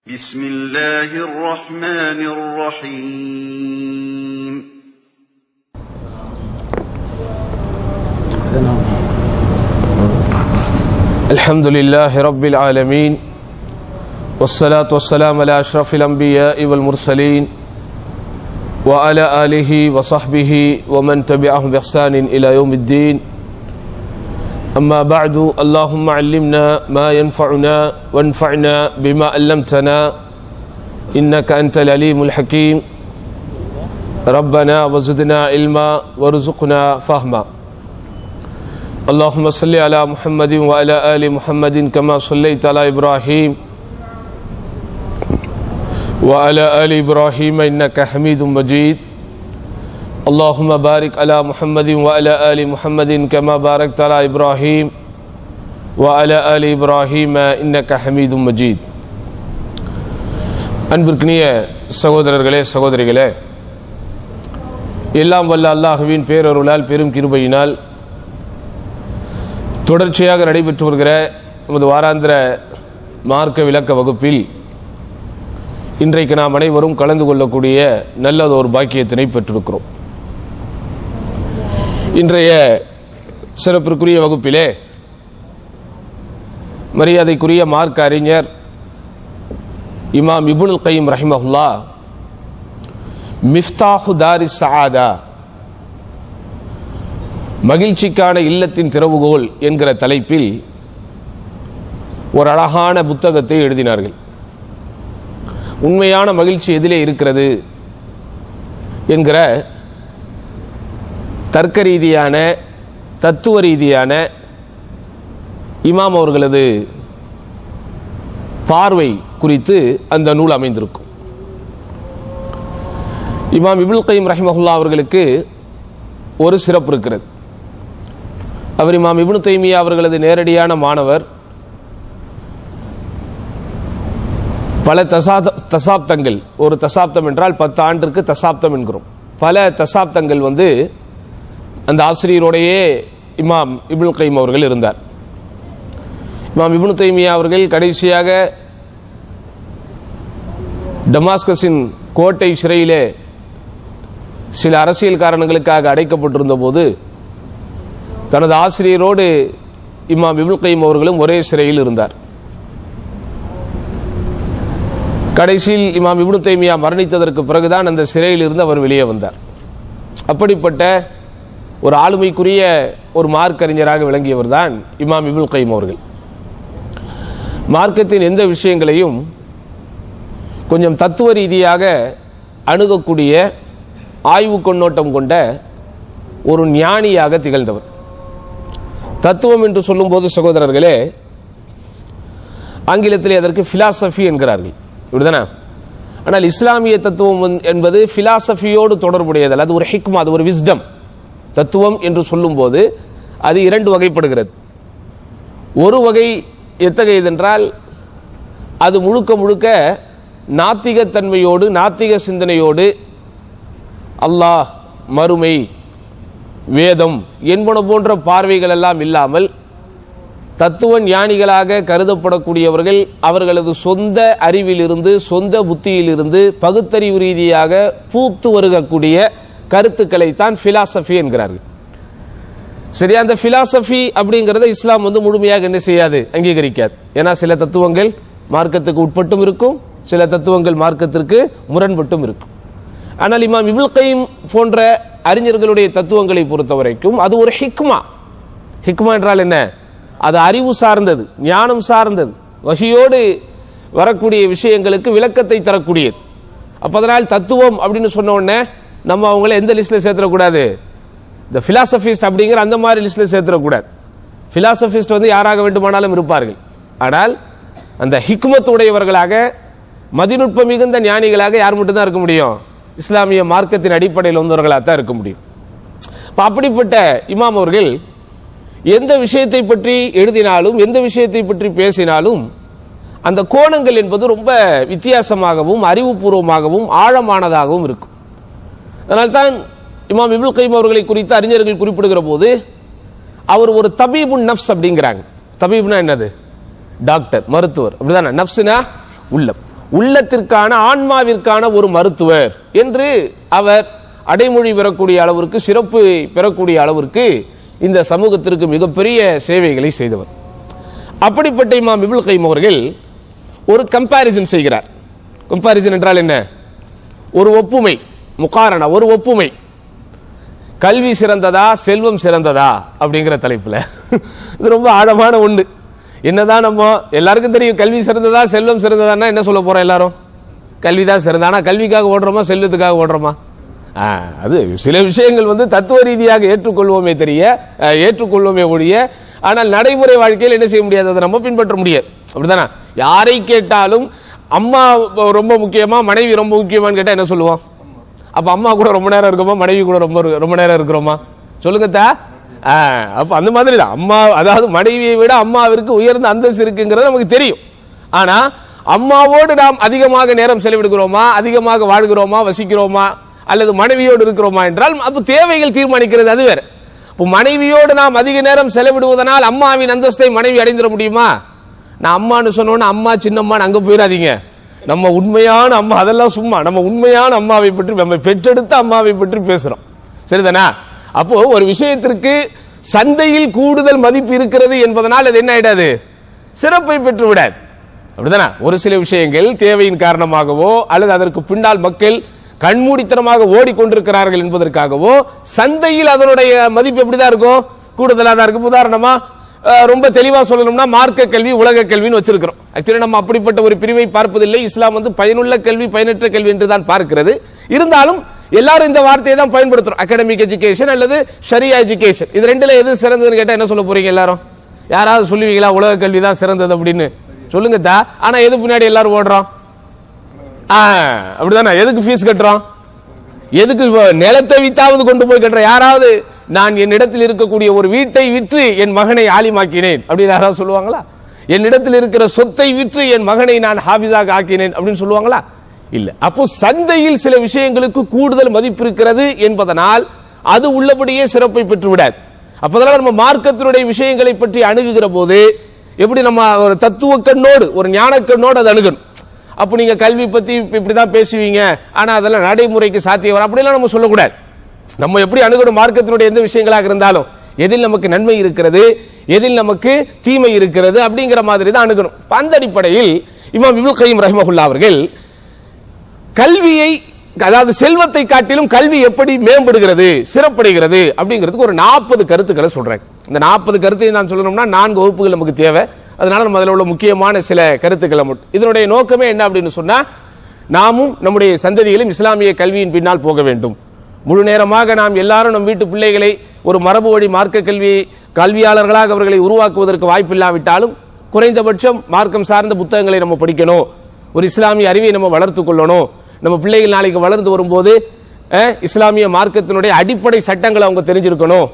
بسم الله الرحمن الرحيم الحمد لله رب العالمين والصلاة والسلام على أشرف الأنبياء والمرسلين وعلى آله وصحبه ومن تبعهم بإحسان إلى يوم الدين أما بعد اللهم علمنا ما ينفعنا وانفعنا بما علمتنا إنك أنت العليم الحكيم ربنا وزدنا علما وارزقنا فهما اللهم صل على محمد وعلى آل محمد كما صليت على إبراهيم وعلى آل إبراهيم إنك حميد مجيد اللهم بارك على محمد وعلى آل محمد كما باركت على إبراهيم وعلى آل إبراهيم إنك حميد مجيد அன்பிற்கினிய சகோதரர்களே சகோதரிகளே, எல்லாம் வல்ல அல்லாஹ்வின் பேரருளால் பெரும் கிருபையினால் தொடர்ச்சியாக நடைபெற்று வருகிற நமது வாராந்திர மார்க்க விளக்க வகுப்பில் இன்றைக்கு நாம் அனைவரும் கலந்து கொள்ளக்கூடிய நல்லதொரு பாக்கியத்தினை பெற்றிருக்கிறோம். இன்றைய சிறப்பிற்குரிய வகுப்பிலே மரியாதைக்குரிய மார்க்க அறிஞர் இமாம் இப்னுல் கைம் ரஹிமஹுல்லாஹ் மிஃப்தாஹு தாரி ஸஆதா, மகிழ்ச்சிக்கான இல்லத்தின் திறவுகோல் என்கிற தலைப்பில் ஒரு அழகான புத்தகத்தை எழுதினார்கள். உண்மையான மகிழ்ச்சி எதிலே இருக்கிறது என்கிற தர்க்க ரீதியான தத்துவ ரீதியான இமாம் அவர்களது பார்வை குறித்து அந்த நூல் அமைந்திருக்கும். இமாம் இப்னுல் கைம் ரஹிமஹுல்லாஹ் அவர்களுக்கு ஒரு சிறப்பு இருக்கிறது. அவர் இமாம் இப்னு தைமியா அவர்களது நேரடியான மாணவர். பல தசாப்தங்கள், ஒரு தசாப்தம் என்றால் 10 ஆண்டிற்கு தசாப்தம் என்கிறோம். பல தசாப்தங்கள் அந்த ஆசிரியரோடையே இமாம் இப்னுல் கைம் அவர்கள் இருந்தார். இமாம் இப்னு தைமியா அவர்கள் கடைசியாக டமாஸ்கஸின் கோட்டை சிறையிலே சில அரசியல் காரணங்களுக்காக அடைக்கப்பட்டிருந்த போது தனது ஆசிரியரோடு இமாம் இப்னுல் கைம் அவர்களும் ஒரே சிறையில் இருந்தார். கடைசியில் இமாம் இப்னு தைமியா மரணித்ததற்கு பிறகுதான் அந்த சிறையில் இருந்து அவர் வெளியே வந்தார். அப்படிப்பட்ட ஒரு ஆளுமைக்குரிய ஒரு மார்க்கறிஞராக விளங்கியவர் தான் இமாம் இப்னுல் கைம் அவர்கள். மார்க்கத்தின் எந்த விஷயங்களையும் கொஞ்சம் தத்துவ ரீதியாக அணுகக்கூடிய ஆய்வு கண்ணோட்டம் கொண்ட ஒரு ஞானியாக திகழ்ந்தவர். தத்துவம் என்று சொல்லும் போது சகோதரர்களே, ஆங்கிலத்திலே அதற்கு பிலாசபி என்கிறார்கள், இப்படிதானே? ஆனால் இஸ்லாமிய தத்துவம் என்பது பிலாசபியோடு தொடர்புடையது, அது ஒரு ஹிக்மா, அது ஒரு விஸ்டம். தத்துவம் என்று சொல்லும் போது அது 2 வகைப்படுகிறது. ஒரு வகை எத்தகையது என்றால் அது முழுக்க முழுக்க நாத்திகத்தன்மையோடு, நாத்திக சிந்தனையோடு அல்லாஹ், மறுமை, வேதம் என்பன போன்ற பார்வைகள் எல்லாம் இல்லாமல் தத்துவ ஞானிகளாக கருதப்படக்கூடியவர்கள் அவர்களது சொந்த அறிவிலிருந்து, சொந்த புத்தியிலிருந்து பகுத்தறிவு ரீதியாக பூத்து வருகக்கூடிய கருத்துக்களை தான் பிலாசபி என்கிறார்கள். சரியா? அந்த பிலாசபி அப்படிங்கிறத இஸ்லாம் முழுமையாக என்ன செய்யாது, அங்கீகரிக்காது. ஏன்னா சில தத்துவங்கள் மார்க்கத்துக்கு உட்பட்டும் இருக்கும், சில தத்துவங்கள் மார்க்கத்திற்கு முரண்பட்டும் இருக்கும். ஆனால் இமாம் இப்னுல் கைம் போன்ற அறிஞர்களுடைய தத்துவங்களை பொறுத்த வரைக்கும் அது ஒரு ஹிக்மா. ஹிக்மா என்றால் என்ன? அது அறிவு சார்ந்தது, ஞானம் சார்ந்தது, வஹியோடு வரக்கூடிய விஷயங்களுக்கு விளக்கத்தை தரக்கூடியது. அப்ப அதனால் தத்துவம் அப்படின்னு சொன்ன உடனே நம்ம அவங்களை எந்த லிஸ்ட்ல சேர்த்துடக்கூடாது, இந்த பிலாசபிஸ்ட் அப்படிங்கிற அந்த மாதிரி லிஸ்ட்ல சேர்த்துடக்கூடாது. பிலாசபிஸ்ட் யாராக வேண்டுமானாலும் இருப்பார்கள். ஆனால் அந்த ஹிக்மத் உடையவர்களாக, மதிநுட்ப மிகுந்த ஞானிகளாக யார் மட்டும்தான் இருக்க முடியும்? இஸ்லாமிய மார்க்கத்தின் அடிப்படையில் வந்தவர்களாக தான் இருக்க முடியும். அப்படிப்பட்ட இமாம் அவர்கள் எந்த விஷயத்தை பற்றி எழுதினாலும், எந்த விஷயத்தை பற்றி பேசினாலும் அந்த கோணங்கள் என்பது ரொம்ப வித்தியாசமாகவும் அறிவுபூர்வமாகவும் ஆழமானதாகவும் இருக்கும். அதனால்தான் இமாம் இப்னுல் கைம் அவர்களை குறித்து அறிஞர்கள் குறிப்பிடுகிற போது அவர் ஒரு தபீபுன் நஃப்ஸ் அப்படிங்கிறாங்க. தபீப்னா என்னது? டாக்டர், மருத்துவர், அப்படிதானே? நஃப்ஸ்னா உள்ளம். உள்ளத்திற்கான ஆன்மாவிற்கான ஒரு மருத்துவர் என்று அவர் அடைமொழி பெறக்கூடிய அளவிற்கு, சிறப்பு பெறக்கூடிய அளவிற்கு இந்த சமூகத்திற்கு மிகப்பெரிய சேவைகளை செய்தவர். அப்படிப்பட்ட இமாம் இப்னுல் கைம் அவர்கள் ஒரு கம்பாரிசன் செய்கிறார். கம்பாரிசன் என்றால் என்ன? ஒரு ஒப்புமை, முகாரணா, ஒரு ஒப்புமை. கல்வி சிறந்ததா செல்வம் சிறந்ததா அப்படிங்கிற தலைப்புல. இது ரொம்ப ஆழமான ஒன்று. என்னதான் நம்ம எல்லாருக்கும் தெரியும், கல்வி சிறந்ததா செல்வம் சிறந்ததான்னா என்ன சொல்ல போறோம்? எல்லாரும் கல்விதான் சிறந்த. ஆனா கல்விக்காக ஓடுறோமா செல்வத்துக்காக ஓடுறோமா? அது சில விஷயங்கள் தத்துவ ரீதியாக ஏற்றுக்கொள்வோமே ஒழிய, ஆனால் நடைமுறை வாழ்க்கையில் என்ன செய்ய முடியாது, அதை நம்ம பின்பற்ற முடியாது. அப்படிதானே? யாரை கேட்டாலும் அம்மா ரொம்ப முக்கியமா மனைவி ரொம்ப முக்கியமான்னு கேட்டா என்ன சொல்லுவோம்? அப்ப அம்மா கூட ரொம்ப நேரம் இருக்கோமா, மனைவி கூட ரொம்ப நேரம் இருக்கிறோமா? சொல்லுங்க தா. அப்ப அந்த மாதிரி தான் அம்மா, அதாவது மனைவியை விட அம்மாவிற்கு உயர்ந்த அந்தஸ்து இருக்குங்கிறது நமக்கு தெரியும். ஆனா அம்மாவோடு நாம் அதிகமாக நேரம் செலவிடுகிறோமா, அதிகமாக வாழ்கிறோமா, வசிக்கிறோமா, அல்லது மனைவியோடு இருக்கிறோமா என்றால் அப்ப தேவைகள் தீர்மானிக்கிறது, அது வேற. இப்போ மனைவியோடு நாம் அதிக நேரம் செலவிடுவதனால் அம்மாவின் அந்தஸ்தை மனைவி அடைந்துட முடியுமா? நான் அம்மான்னு சொன்னோன்னு அம்மா சின்னம்மான்னு அங்க போயிடாதீங்க. நம்ம உண்மையான அம்மா, அதெல்லாம் சும்மா, நம்ம உண்மையான அம்மாவை பற்றி, நம்ம பெற்றெடுத்த அம்மாவை பற்றி பேசுறோம். சரிதானா? அப்போ ஒரு விஷயத்திற்கு சந்தையில் கூடுதல் மதிப்பு இருக்கிறது என்பதனால் அது என்ன ஆயிடாது, சிறப்பை பெற்று விடாது. அப்படிதானே? ஒரு சில விஷயங்கள் தேவையின் காரணமாகவோ அல்லது அதற்கு பின்னால் மக்கள் கண்மூடித்தனமாக ஓடிக்கொண்டிருக்கிறார்கள் என்பதற்காகவோ சந்தையில் அதனுடைய மதிப்பு எப்படிதான் இருக்கும், கூடுதலாக தான் இருக்கும். உதாரணமா ரொம்ப தெளிவா சொல்லணும்னா மார்க்க கல்வி, உலக கல்வின்னு வச்சிருக்கிறோம். ஆக்சுவலி நம்ம அப்படிப்பட்ட ஒரு பிரிவை பார்ப்பதில்லை. இஸ்லாம் பயனுள்ள கல்வி, பயனற்ற கல்வி என்று தான் பார்க்கிறது. இருந்தாலும் எல்லாரும் இந்த வார்த்தையை தான் பயன்படுத்துறோம். அகாடமிக் எஜுகேஷன் அல்லது ஷரியா எஜுகேஷன், இது ரெண்டுல எது சிறந்ததுன்னு கேட்டா என்ன சொல்ல போறீங்க? எல்லாரும் யாராவது சொல்லுவீங்களா உலக கல்வி தான் சிறந்தது அப்படின்னு? சொல்லுங்க தா. ஆனா எது பின்னாடி எல்லாரும் ஓடுறோம்? அப்படிதானே? எதுக்கு ஃபீஸ் கட்டுறோம்? எதுக்கு நிலத்தை வித்தாவது கொண்டு போய் கட்டுறோம்? யாராவது நான் என்னிடத்தில் இருக்கக்கூடிய ஒரு வீட்டை விற்று என் மகனை ஆலிமாக்கினேன் அப்படின்னு யாராவது சொல்லுவாங்களா? என்னிடத்தில் இருக்கிற சொத்தை விற்று என் மகனை நான் ஹாபிஸாக ஆக்கினேன் அப்படின்னு சொல்லுவாங்களா? இல்ல. அப்போ சந்தையில் சில விஷயங்களுக்கு கூடுதல் மதிப்பு இருக்கிறது என்பதனால் அது உள்ளபடியே சிறப்பை பெற்று விடாது. அப்பதனால நம்ம மார்க்கத்தினுடைய விஷயங்களை பற்றி அணுகுகிற போது எப்படி நம்ம ஒரு தத்துவ கண்ணோடு, ஒரு ஞான கண்ணோடு அதை அணுகணும். அப்ப நீங்க கல்வி பத்தி இப்படிதான் பேசுவீங்க, ஆனா அதெல்லாம் நடைமுறைக்கு சாத்தியம் வர அப்படிலாம் நம்ம சொல்லக்கூடாது. நம்ம எப்படி அணுகணும்? மார்க்கத்தினுடைய எந்த விஷயங்களாக இருந்தாலும் எதில் நமக்கு நன்மை இருக்கிறது, எதில் நமக்கு தீமை இருக்கிறது அப்படிங்கிற மாதிரி தான் அணுகணும். அந்த அடிப்படையில் இமாம் இப்னுல் கைம் ரஹிமஹுல்லாஹ் அவர்கள் கல்வியை, அதாவது செல்வத்தை காட்டிலும் கல்வி எப்படி மேம்படுகிறது, சிறப்படைகிறது அப்படிங்கிறதுக்கு ஒரு 40 கருத்துக்களை சொல்றேன். இந்த 40 கருத்தை நான் சொல்லணும்னா 4 வகுப்புகள் நமக்கு தேவை. அதனால நம்ம அதில் உள்ள முக்கியமான சில கருத்துக்களை மட்டும். இதனுடைய நோக்கமே என்ன அப்படின்னு சொன்னா, நாமும் நம்முடைய சந்ததிகளும் இஸ்லாமிய கல்வியின் பின்னால் போக வேண்டும். முழு நேரமாக நாம் எல்லாரும் நம் வீட்டு பிள்ளைகளை ஒரு மரபு வழி மார்க்க கல்வியாளர்களாக அவர்களை உருவாக்குவதற்கு வாய்ப்பில்லாவிட்டாலும் குறைந்தபட்சம் மார்க்கம் சார்ந்த புத்தகங்களை நம்ம படிக்கணும். ஒரு இஸ்லாமிய அறிவை நம்ம வளர்த்துக் கொள்ளணும். நம்ம பிள்ளைகள் நாளைக்கு வளர்ந்து வரும்போது இஸ்லாமிய மார்க்கத்தினுடைய அடிப்படை சட்டங்களை அவங்க தெரிஞ்சிருக்கணும்.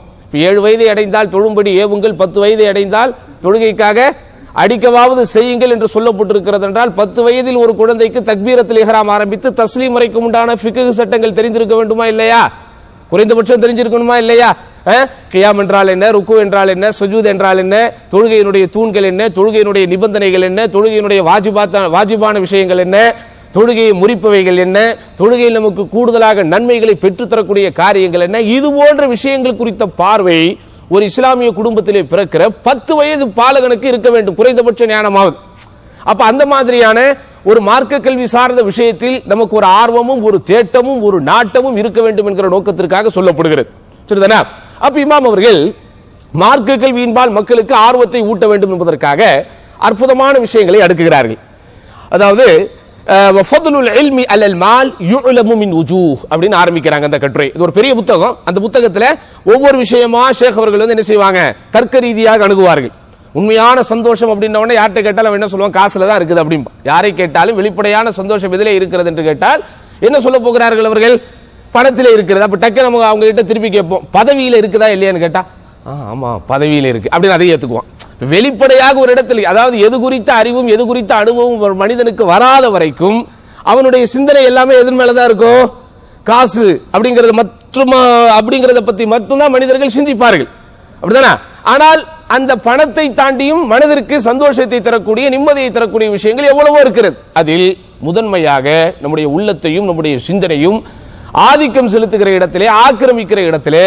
7 வயதை அடைந்தால் தொழும்படி ஏவுங்கள், 10 வயதை அடைந்தால் தொழுகைக்காக அடிக்கவாவது செய்யுங்கள் என்று சொல்லப்பட்டிருக்கிறது என்றால் 10 வயதில் ஒரு குழந்தைக்கு தக்பீரத்துல் இஹ்ராம் ஆரம்பித்து தஸ்லீம் வரைக்கும் உண்டான ஃபிக்ஹ் சட்டங்கள் தெரிந்திருக்க வேண்டுமா இல்லையா? குறைந்தபட்சம் தெரிஞ்சிருக்கணுமா இல்லையா? கியாம் என்றால் என்ன, ருக்கு என்றால் என்ன, சுஜூத் என்றால் என்ன, தொழுகையினுடைய தூண்கள் என்ன, தொழுகையினுடைய நிபந்தனைகள் என்ன, தொழுகையினுடைய வாஜிபான விஷயங்கள் என்ன, தொழுகையை முறிப்பவைகள் என்ன, தொழுகையில் நமக்கு கூடுதலாக நன்மைகளை பெற்றுத்தரக்கூடிய காரியங்கள் என்ன, இது போன்ற விஷயங்கள் குறித்த பார்வை ஒரு இஸ்லாமிய குடும்பத்திலே பிறக்கிற 10 வயது பாலகனுக்கு இருக்க வேண்டும், குறைந்தபட்ச ஞானமாவது. அப்ப அந்த மாதிரியான ஒரு மார்க்க கல்வி சார்ந்த விஷயத்தில் நமக்கு ஒரு ஆர்வமும் ஒரு தேட்டமும் ஒரு நாட்டமும் இருக்க வேண்டும் என்கிற நோக்கத்திற்காக சொல்லப்படுகிறது. சரிதானா? அப்ப இமாம் அவர்கள் மார்க்க கல்வியின்பால் மக்களுக்கு ஆர்வத்தை ஊட்ட வேண்டும் என்பதற்காக அற்புதமான விஷயங்களை அடுக்குகிறார்கள். அதாவது அப்படின்னு ஆரம்பிக்கிறாங்க அந்த கட்டுரை. இது ஒரு பெரிய புத்தகம். அந்த புத்தகத்துல ஒவ்வொரு விஷயமா ஷேக் அவர்கள் என்ன செய்வாங்க, தர்க்க ரீதியாக அணுகுவார்கள். உண்மையான சந்தோஷம் அப்படின்ன உடனே யார்கிட்ட கேட்டாலும் என்ன சொல்லுவாங்க, காசுல தான் இருக்குது அப்படின்பா. யாரை கேட்டாலும் வெளிப்படையான சந்தோஷம் எதிலே இருக்கிறது என்று கேட்டால் என்ன சொல்ல போகிறார்கள் அவர்கள், பணத்திலே இருக்கிறது. அப்ப டக்கு நம்ம அவங்க கிட்ட திருப்பி கேட்போம், பதவியில இருக்குதா இல்லையான்னு கேட்டா ஆமா பதவியில இருக்கு அப்படின்னு அதை ஏத்துக்குவான். வெளிப்படையாக ஒரு இடத்துல, அதாவது எது குறித்த அறிவும் எது குறித்த அனுபவம் ஒரு மனிதனுக்கு வராத வரைக்கும் அவனுடைய சிந்தனை எல்லாமே எதன் மேலதான் இருக்கும், காசு அப்படிங்கறத பத்தி மட்டும்தான் மனிதர்கள் சிந்திப்பார்கள். அப்படிதானே? ஆனால் அந்த பணத்தை தாண்டியும் மனதிற்கு சந்தோஷத்தை தரக்கூடிய நிம்மதியை தரக்கூடிய விஷயங்கள் எவ்வளவோ இருக்கிறது. அதில் முதன்மையாக நம்முடைய உள்ளத்தையும் நம்முடைய சிந்தனையும் ஆதிக்கம் செலுத்துகிற இடத்திலே, ஆக்கிரமிக்கிற இடத்திலே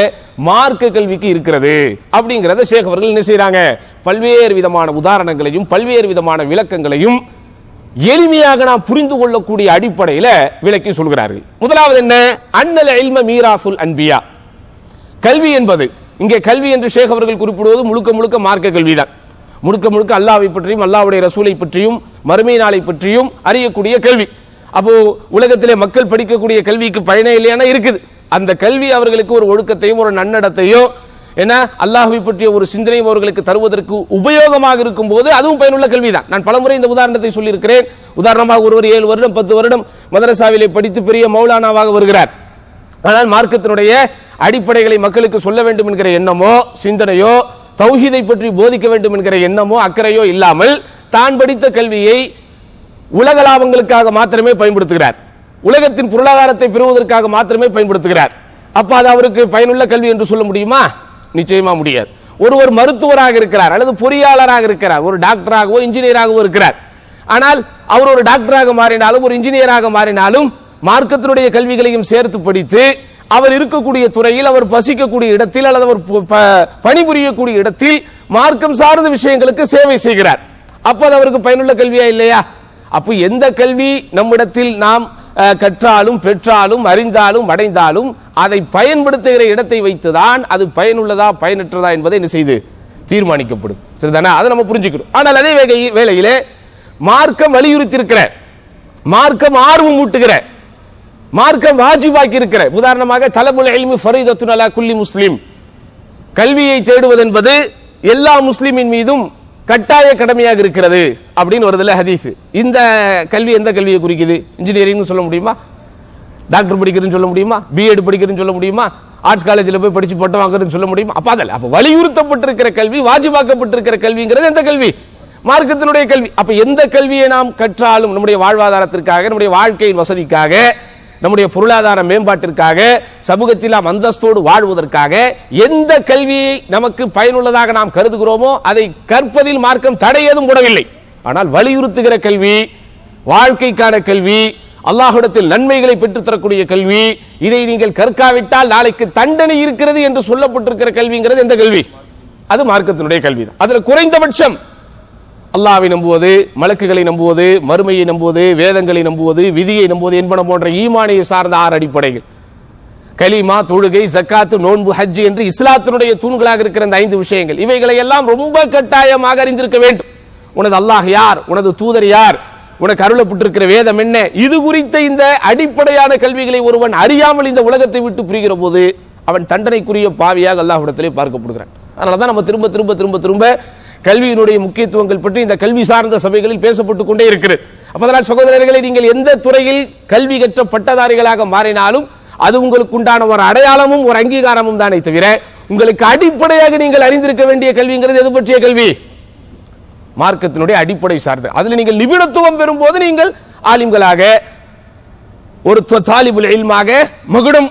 மார்க்க கல்விக்கு இருக்கிறது. அப்படிங்கறத ஷேக் அவர்கள் என்ன செய்றாங்க, பல்வேறு விதமான உதாரணங்களையும் பல்வேறு விதமான விளக்கங்களையும் எளிமையாக நாம் புரிந்து கொள்ளக்கூடிய அடிப்படையில் விளக்கி சொல்கிறார்கள். முதலாவது என்ன, அன்னல் இல்ம மீராசுல் அன்பியா. கல்வி என்பது, இங்கே கல்வி என்று ஷேக் அவர்கள் குறிப்பிடுவது முழுக்க முழுக்க மார்க்க கல்விதான். முழுக்க முழுக்க அல்லாஹ்வை பற்றியும் அல்லாஹ்வுடைய ரசூலை பற்றியும் மறுமை நாளை பற்றியும் அறியக்கூடிய கல்வி. அப்போ உலகத்திலே மக்கள் படிக்கக்கூடிய கல்விக்கு பயனே இல்லையான இருக்குது. அந்த கல்வி அவர்களுக்கு ஒரு ஒழுக்கத்தையும் ஒரு நன்னடத்தையும் என்ன அல்லாஹ்வை பற்றிய ஒரு சிந்தனையும் அவர்களுக்கு தருவதற்கு உபயோகமாக இருக்கும் போது அதுவும் பயனுள்ள கல்விதான். நான் பலமுறை இந்த உதாரணத்தை சொல்லியிருக்கிறேன். உதாரணமாக ஒருவர் 7 வருடம் 10 வருடம் மதரசாவிலே படித்து பெரிய மௌலானாவாக வருகிறார். ஆனால் மார்க்கத்தினுடைய அடிப்படைகளை மக்களுக்கு சொல்ல வேண்டும் என்கிற எண்ணமோ சிந்தனையோ தௌஹீதை பற்றி போதிக்க வேண்டும் என்கிற எண்ணமோ அக்கறையோ இல்லாமல் தான் படித்த கல்வியை உலக லாபங்களுக்காக மாத்திரமே பயன்படுத்துகிறார், உலகத்தின் பொருளாதாரத்தை பெறுவதற்காக மாத்திரமே பயன்படுத்துகிறார். அப்ப அது அவருக்கு பயனுள்ள கல்வி என்று சொல்ல முடியுமா? நிச்சயமா முடியாது. ஒருவர் மருத்துவராக இருக்கிறார் அல்லது பொறியாளராக இருக்கிறார், ஒரு டாக்டராகவோ இன்ஜினியராகவோ இருக்கிறார். ஆனால் அவர் ஒரு டாக்டராக மாறினாலும் ஒரு இன்ஜினியராக மாறினாலும் மார்க்கத்தினுடைய கல்விகளையும் சேர்த்து படித்து அவர் இருக்கக்கூடிய துறையில், அவர் பசிக்கக்கூடிய இடத்தில் அல்லது அவர் பணிபுரியக்கூடிய இடத்தில் மார்க்கம் சார்ந்த விஷயங்களுக்கு சேவை செய்கிறார். அப்ப அது அவருக்கு பயனுள்ள கல்வியா இல்லையா? அப்ப எந்த கல்வி நம்மிடத்தில் நாம் கற்றாலும் பெற்றாலும் அறிந்தாலும் அடைந்தாலும் அதை பயன்படுத்துகிற இடத்தை வைத்துதான் அது பயனுள்ளதா பயனற்றதா என்பதை என்ன செய்து தீர்மானிக்கப்படும். சரிதானா? அதை நம்ம புரிஞ்சுக்கணும். ஆனால் அதே வேளையிலே மார்க்கம் வலியுறுத்தி இருக்கிற, மார்க்கம் ஆர்வம் ஊட்டுகிற, மார்க்கம் வாஜிபாக்கி இருக்கிற, உதாரணமாக தலபுல் இல்மி ஃபரீதத்துன் அலா குல்லி முஸ்லிம், கல்வியை தேடுவது என்பது எல்லா முஸ்லிமின் மீதும் கட்டாய கடமையாக இருக்கிறது அப்படின்னு வருதுல ஹதீஸ். இந்த கல்வி எந்த கல்வியை குறிக்குது? இன்ஜினியரிங் சொல்ல முடியுமா? டாக்டர் படிக்கிறதுன்னு சொல்ல முடியுமா? பிஎட் படிக்கிறதுன்னு சொல்ல முடியுமா? ஆர்ட்ஸ் காலேஜில் போய் படிச்சு பட்டம் வாங்குறதுன்னு சொல்ல முடியுமா? அப்ப அதல்ல. அப்ப வலியுறுத்தப்பட்டிருக்கிற கல்வி, வாஜிபாக்கப்பட்டிருக்கிற கல்விங்கிறது எந்த கல்வி? மார்க்கத்தினுடைய கல்வி. அப்ப எந்த கல்வியை நாம் கற்றாலும் நம்முடைய வாழ்வாதாரத்திற்காக, நம்முடைய வாழ்க்கையின் வசதிக்காக, நம்முடைய பொருளாதார மேம்பாட்டிற்காக, சமூகத்தில் நாம் அந்தஸ்தோடு வாழ்வதற்காக எந்த கல்வியை நமக்கு பயனுள்ளதாக நாம் கருதுகிறோமோ அதை கற்பதில் மார்க்கம் தடையதும் கூடவில்லை. ஆனால் வலியுறுத்துகிற கல்வி, வாழ்க்கைக்கான கல்வி, அல்லாஹ்விடத்தில் நன்மைகளை பெற்றுத்தரக்கூடிய கல்வி, இதை நீங்கள் கற்காவிட்டால் நாளைக்கு தண்டனை இருக்கிறது என்று சொல்லப்பட்டிருக்கிற கல்விங்கிறது எந்த கல்வி? அது மார்க்கத்தினுடைய கல்வி தான். அதுல குறைந்தபட்சம் அல்லாஹ்வை நம்புவது, மலக்குகளை நம்புவது, மறுமையை நம்புவது, வேதங்களை நம்புவது, விதியை நம்புவது என்பன போன்ற ஈமானியை சார்ந்த 6 அடிப்படைகள், கலிமா, தொழுகை, ஜக்காத்து, நோன்பு, ஹஜ் என்று இஸ்லாத்தினுடைய தூண்களாக இருக்கிற இந்த 5 விஷயங்கள், இவைகளை எல்லாம் ரொம்ப கட்டாயமாக அறிந்திருக்க வேண்டும். உனது அல்லாஹ் யார், உனது தூதர் யார், உனக்கு அருளப்பட்டிருக்கிற வேதம் என்ன, இது குறித்த இந்த அடிப்படையான கல்விகளை ஒருவன் அறியாமல் இந்த உலகத்தை விட்டு பிரிகிற போது அவன் தண்டனைக்குரிய பாவியாக அல்லாஹ்விடத்திலே பார்க்கப்படுகிறான். அதனாலதான் நம்ம திரும்ப திரும்ப திரும்ப திரும்ப கல்வியினுடைய முக்கியத்துவங்கள் பற்றி இந்த கல்வி சார்ந்த சபைகளில் பேசப்பட்டுக் கொண்டே இருக்கிறது. அப்பதனால் சகோதரர்களை, நீங்கள் எந்த துறையில் கல்வி கற்ற பட்டதாரிகளாக மாறினாலும் அது உங்களுக்கு உண்டான ஒரு அடையாளமும் ஒரு அங்கீகாரமும் தானே தவிர உங்களுக்கு அடிப்படையாக நீங்கள் அறிந்திருக்க வேண்டிய கல்விங்கிறது எது பற்றிய கல்வி? மார்க்கத்தினுடைய அடிப்படை சார்ந்த. அதில் நீங்கள் நிபுணத்துவம் பெறும்போது நீங்கள் ஆலிம்களாக, ஒரு தாலிபுல் இல்மாக மகுடம்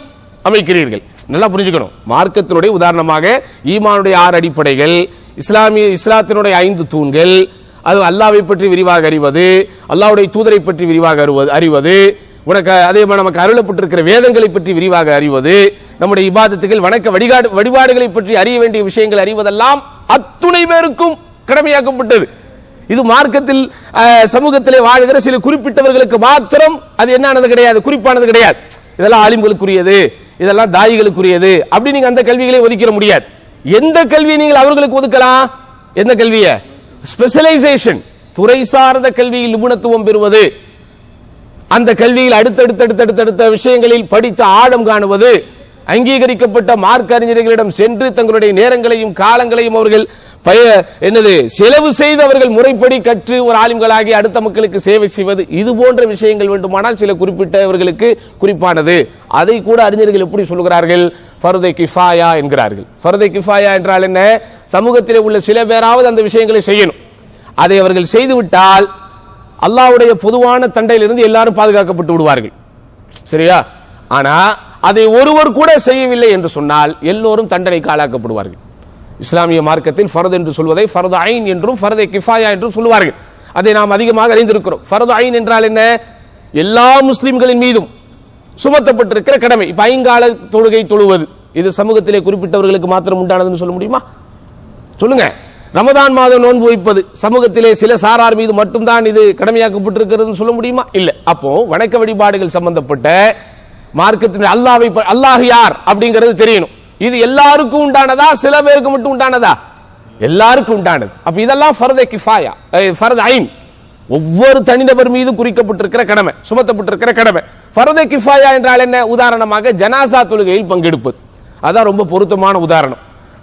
அமைக்கிறீர்கள். நல்லா புரிஞ்சுக்கணும். மார்க்கத்தினுடைய உதாரணமாக ஈமானுடைய 6 அடிப்படைகள், இஸ்லாத்தினுடைய 5 தூண்கள், அது அல்லாஹ்வை பற்றி விரிவாக அறிவது, அல்லாஹ்வுடைய தூதரை பற்றி விரிவாக அறிவது, உனக்கு அதே மாதிரி நமக்கு அருளப்பட்டிருக்கிற வேதங்களை பற்றி விரிவாக அறிவது, நம்முடைய இபாதத்துகள் வணக்க வழிபாடுகளை பற்றி அறிய வேண்டிய விஷயங்கள் அறிவதெல்லாம் அத்துணை பேருக்கும் கடமையாக்கப்பட்டது. இது மார்க்கத்தில் சமூகத்திலே வாழ்கிற சில குறிப்பிட்டவர்களுக்கு மாத்திரம் அது என்னானது கிடையாது, குறிப்பானது கிடையாது. இதெல்லாம் ஆலிம்களுக்குரியது, இதெல்லாம் தாயிகளுக்குரியது அப்படி நீங்க அந்த கல்விகளை ஒதுக்கிட முடியாது. எந்த கல்வியை நீங்கள் அவர்களுக்கு ஒதுக்கலாம்? எந்த கல்விய? ஸ்பெஷலைசேஷன், துறை சார்ந்த கல்வியில் நிபுணத்துவம் பெறுவது, அந்த கல்வியில் அடுத்தடுத்த விஷயங்களில் படித்த ஆழம் காணுவது, அங்கீகரிக்கப்பட்ட மார்க்க அறிஞர்களிடம் சென்று தங்களுடைய நேரங்களையும் காலங்களையும் அவர்கள் செலவு செய்து அவர்கள் முறைப்படி கற்று ஒரு ஆலிம்களாகி அடுத்த மக்களுக்கு சேவை செய்வது, இது போன்ற விஷயங்கள் வேண்டுமானால் சில குறிப்பிட்டவர்களுக்கு குறிப்பானது. அதை கூட அறிஞர்கள் எப்படி சொல்கிறார்கள்? ஃபர்தே கிஃபாயா என்கிறார்கள். ஃபர்தே கிஃபாயா என்றால் என்ன? சமூகத்திலே உள்ள சில பேராவது அந்த விஷயங்களை செய்யணும். அதை அவர்கள் செய்துவிட்டால் அல்லாஹ்வுடைய பொதுவான தண்டையிலிருந்து எல்லாரும் பாதுகாக்கப்பட்டு விடுவார்கள். சரியா? ஆனா அதை ஒருவர் கூட செய்யவில்லை என்று சொன்னால் எல்லோரும் தண்டனைக்கு ஆளாக்கப்படுவார்கள். இஸ்லாமிய மார்க்கத்தில் ஃபர்து என்று சொல்வதை ஃபர்து ஐன் என்றும் ஃபர்து கிஃபாயா என்றும் சொல்லுவார்கள். அதை நாம் அதிகமாக அறிந்திருக்கிறோம். ஃபர்து ஐன் என்றால் என்ன? எல்லா முஸ்லிம்களின் மீதும் சுமத்தப்பட்டிருக்கிற கடமை. இப்ப ஐங்கால தொழுகை தொழுவது இது சமூகத்திலே குறிப்பிட்டவர்களுக்கு மாத்திரம் உண்டானதுன்னு சொல்ல முடியுமா? சொல்லுங்க. ரமதான் மாதம் நோன்பு வைப்பது சமூகத்திலே சில சாரார் மீது மட்டும்தான் இது கடமையாக்கப்பட்டிருக்கிறது சொல்ல முடியுமா? இல்ல. அப்போ வணக்க வழிபாடுகள் சம்பந்தப்பட்ட மார்க்கத்தின் அல்லாஹ் யார் அப்படிங்கிறது தெரியணும். இது எல்லாருக்கும் உண்டானதா, சில பேருக்கு மட்டும் உண்டானதா? எல்லாருக்கும் உண்டானது. அப்ப இதெல்லாம் ஃபர்து கிஃபாயா, ஃபர்து ஐன், ஒவ்வொரு தனிநபர் மீது குறிக்கப்பட்டிருக்கிற கடமை, சுமத்தப்பட்டிருக்கிற கடமை. ஃபர்து கிஃபாயா என்றால் என்ன? உதாரணமாக ஜனாசா தொழுகையில் பங்கெடுப்பது, அதான் ரொம்ப பொருத்தமான உதாரணம்.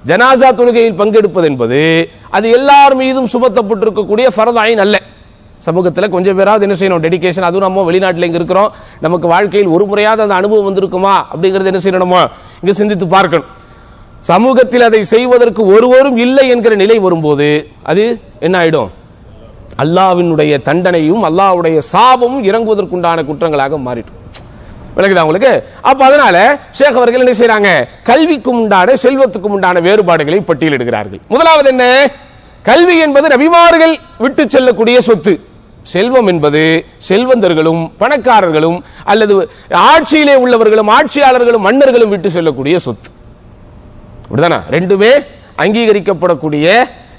ஜனாசா தொழுகையில் பங்கெடுப்பது என்பது அது எல்லார் மீதும் சுமத்தப்பட்டிருக்கக்கூடிய ஃபர்து ஐன் அல்ல. சமூகத்தில் கொஞ்சம் பேராவது என்ன செய்யணும்? டெடிகேஷன். அதுவும் நம்ம வெளிநாட்டில் இங்க இருக்கிறோம், நமக்கு வாழ்க்கையில் ஒரு முறையாவது அந்த அனுபவம் வந்திருக்குமா அப்படிங்கிறது என்ன செய்யணும்? இங்க சிந்தித்து பார்க்கணும். சமூகத்தில் அதை செய்வதற்கு ஒருவரும் இல்லை என்கிற நிலை வரும்போது அது என்ன ஆயிடும்? அல்லாஹ்வினுடைய தண்டனையும் அல்லாஹ்வுடைய சாபமும் இறங்குவதற்குண்டான குற்றங்களாக மாறிடும். விளக்குதா உங்களுக்கு? அப்ப அதனால ஷேக் அவர்கள் என்ன செய்யறாங்க? கல்விக்கும் உண்டான செல்வத்துக்கும் உண்டான வேறுபாடுகளை பட்டியலிடுகிறார்கள். முதலாவது என்ன? கல்வி என்பது நபிமார்கள் விட்டு செல்லக்கூடிய சொத்து. செல்வம் என்பது செல்வந்தர்களும் பணக்காரர்களும் அல்லது ஆட்சியிலே உள்ளவர்களும் ஆட்சியாளர்களும் மன்னர்களும் விட்டு செல்லக்கூடிய சொத்து. அப்படிதானா? ரெண்டுமே அங்கீகரிக்கப்படக்கூடிய,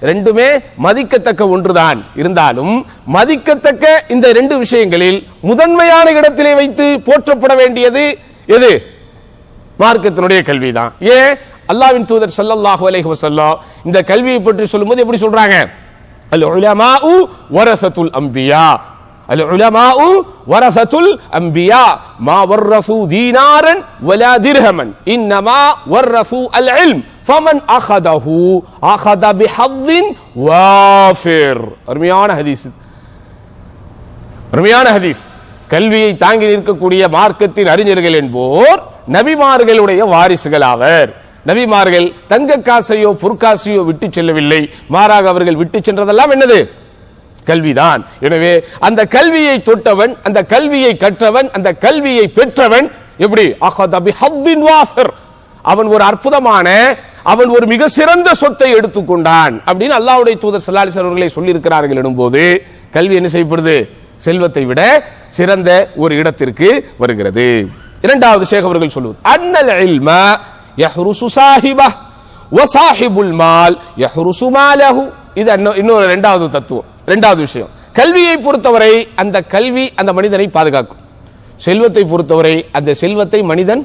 ரெண்டுமே மதிக்கத்தக்க ஒன்றுதான். இருந்தாலும் மதிக்கத்தக்க இந்த ரெண்டு விஷயங்களில் முதன்மையான இடத்திலே வைத்து போற்றப்பட வேண்டியது எது? மார்க்கத்தினுடைய கல்விதான். ஏன்? அல்லாஹ்வின் தூதர் ஸல்லல்லாஹு அலைஹி வஸல்லம் இந்த கல்வியை பற்றி சொல்லும்போது எப்படி சொல்றாங்க? அல் உலமாஉ வரஸத்துல் அன்பியா, அல் உலமாஉ வரஸத்துல் அன்பியா மா வரஸு தீனாரன் வலா திர்ஹமன் இன்னமா வரஸு அல் இல்ம் ஃபமன் அகதஹு அகத பிஹத்தின் வாஃபிர். அருமையான ஹதீஸ், அருமையான ஹதீஸ். கல்வியை தாங்கி நிற்கக்கூடிய மார்க்கத்தின் அறிஞர்கள் என்போர் நபிமார்களுடைய வாரிசுகள் ஆவர். நபிமார்கள் தங்க காசையோ பொற்காசையோ விட்டு செல்லவில்லை, மாறாக அவர்கள் விட்டு சென்றதெல்லாம் என்னது? கல்விதான். எனவே அந்த கல்வியை தொட்டவன், அந்த கல்வியை கற்றவன், அந்த கல்வியை பெற்றவன் எப்படி? அகத பிஹத்தின் வாஃபிர், அவன் ஒரு அற்புதமான, அவன் ஒரு மிக சிறந்த சொத்தை எடுத்துக்கொண்டான் அப்படின்னு அல்லாஹ்வுடைய தூதர் ஸல்லல்லாஹு அலைஹி வஸல்லம் அவர்களே சொல்லி இருக்கிறார்கள். எனும்போது கல்வி என்ன செய்யப்படுது? செல்வத்தை விட சிறந்த ஒரு இடத்திற்கு வருகிறது. இரண்டாவது ஷேக் அவர்கள் சொல்லுவது அன்னல் இல்ம யஹ்ருசு ஸாஹிபஹு வ ஸாஹிபுல் மால் யஹ்ருசு மாலஹு. இது இன்னொரு இரண்டாவது தத்துவம், இரண்டாவது விஷயம். கல்வியை பொறுத்தவரை அந்த கல்வி அந்த மனிதனை பாதுகாக்கும். செல்வத்தை பொறுத்தவரை அந்த செல்வத்தை மனிதன்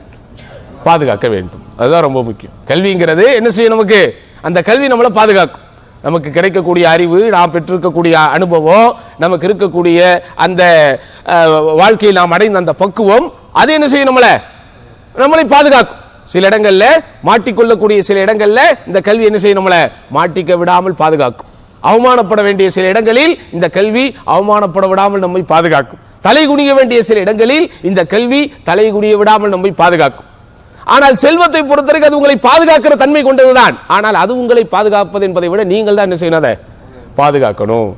பாதுகாக்க வேண்டும். அதுதான் ரொம்ப முக்கியம். கல்விங்கிறது என்ன செய்யும்? நமக்கு அந்த கல்வி நம்மளை பாதுகாக்கும். நமக்கு கிடைக்கக்கூடிய அறிவு, நாம் பெற்றிருக்கக்கூடிய அனுபவம், நமக்கு இருக்கக்கூடிய அந்த வாழ்க்கையில் நாம் அடைந்த அந்த பக்குவம், அது என்ன செய்யும்? நம்மளை பாதுகாக்கும். சில இடங்கள்ல மாட்டிக்கொள்ளக்கூடிய சில இடங்கள்ல இந்த கல்வி என்ன செய்யும்? நம்மளை மாட்டிக்க விடாமல் பாதுகாக்கும். அவமானப்பட வேண்டிய சில இடங்களில் இந்த கல்வி அவமானப்பட விடாமல் நம்மை பாதுகாக்கும். தலை குனிய வேண்டிய சில இடங்களில் இந்த கல்வி தலை குனிய விடாமல் நம்மை பாதுகாக்கும். ஆனால் செல்வத்தை பொறுத்தவரைக்கும் அது உங்களை பாதுகாக்கிற தன்மை கொண்டதுதான். ஆனால் அது உங்களை பாதுகாப்பது என்பதை விட நீங்கள் தான் என்ன செய்யணும்? அதை பாதுகாக்கணும்.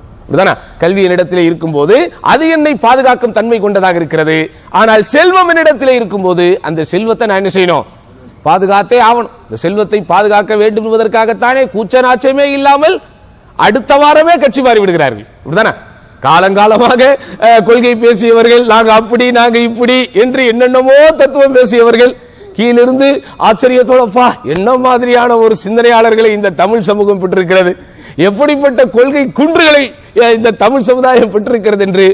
கல்வி என்னிடத்திலே இருக்கும் போது அது என்னை பாதுகாக்கும் தன்மை கொண்டதாக இருக்கிறது. ஆனால் செல்வம் என்னிடத்திலே இருக்கும் போது அந்த செல்வத்தை நான் என்ன செய்யணும்? பாதுகாத்தே ஆகணும். இந்த செல்வத்தை பாதுகாக்க வேண்டும் என்பதற்காகத்தானே கூச்ச நாச்சமே இல்லாமல் அடுத்த வாரமே கட்சி மாறி விடுகிறார்கள். இப்படிதானே காலங்காலமாக கொள்கை பேசியவர்கள், நாங்க அப்படி நாங்க இப்படி என்று என்னென்னமோ தத்துவம் பேசியவர்கள் கீழிருந்து ஆச்சரியத்தோடப்பா என்ன மாதிரியான ஒரு சிந்தனையாளர்களை இந்த தமிழ் சமூகம் பெற்றிருக்கிறது, எப்படிப்பட்ட கொள்கை குன்றுகளை இந்த தமிழ் சமுதாயம் பெற்றிருக்கிறது என்று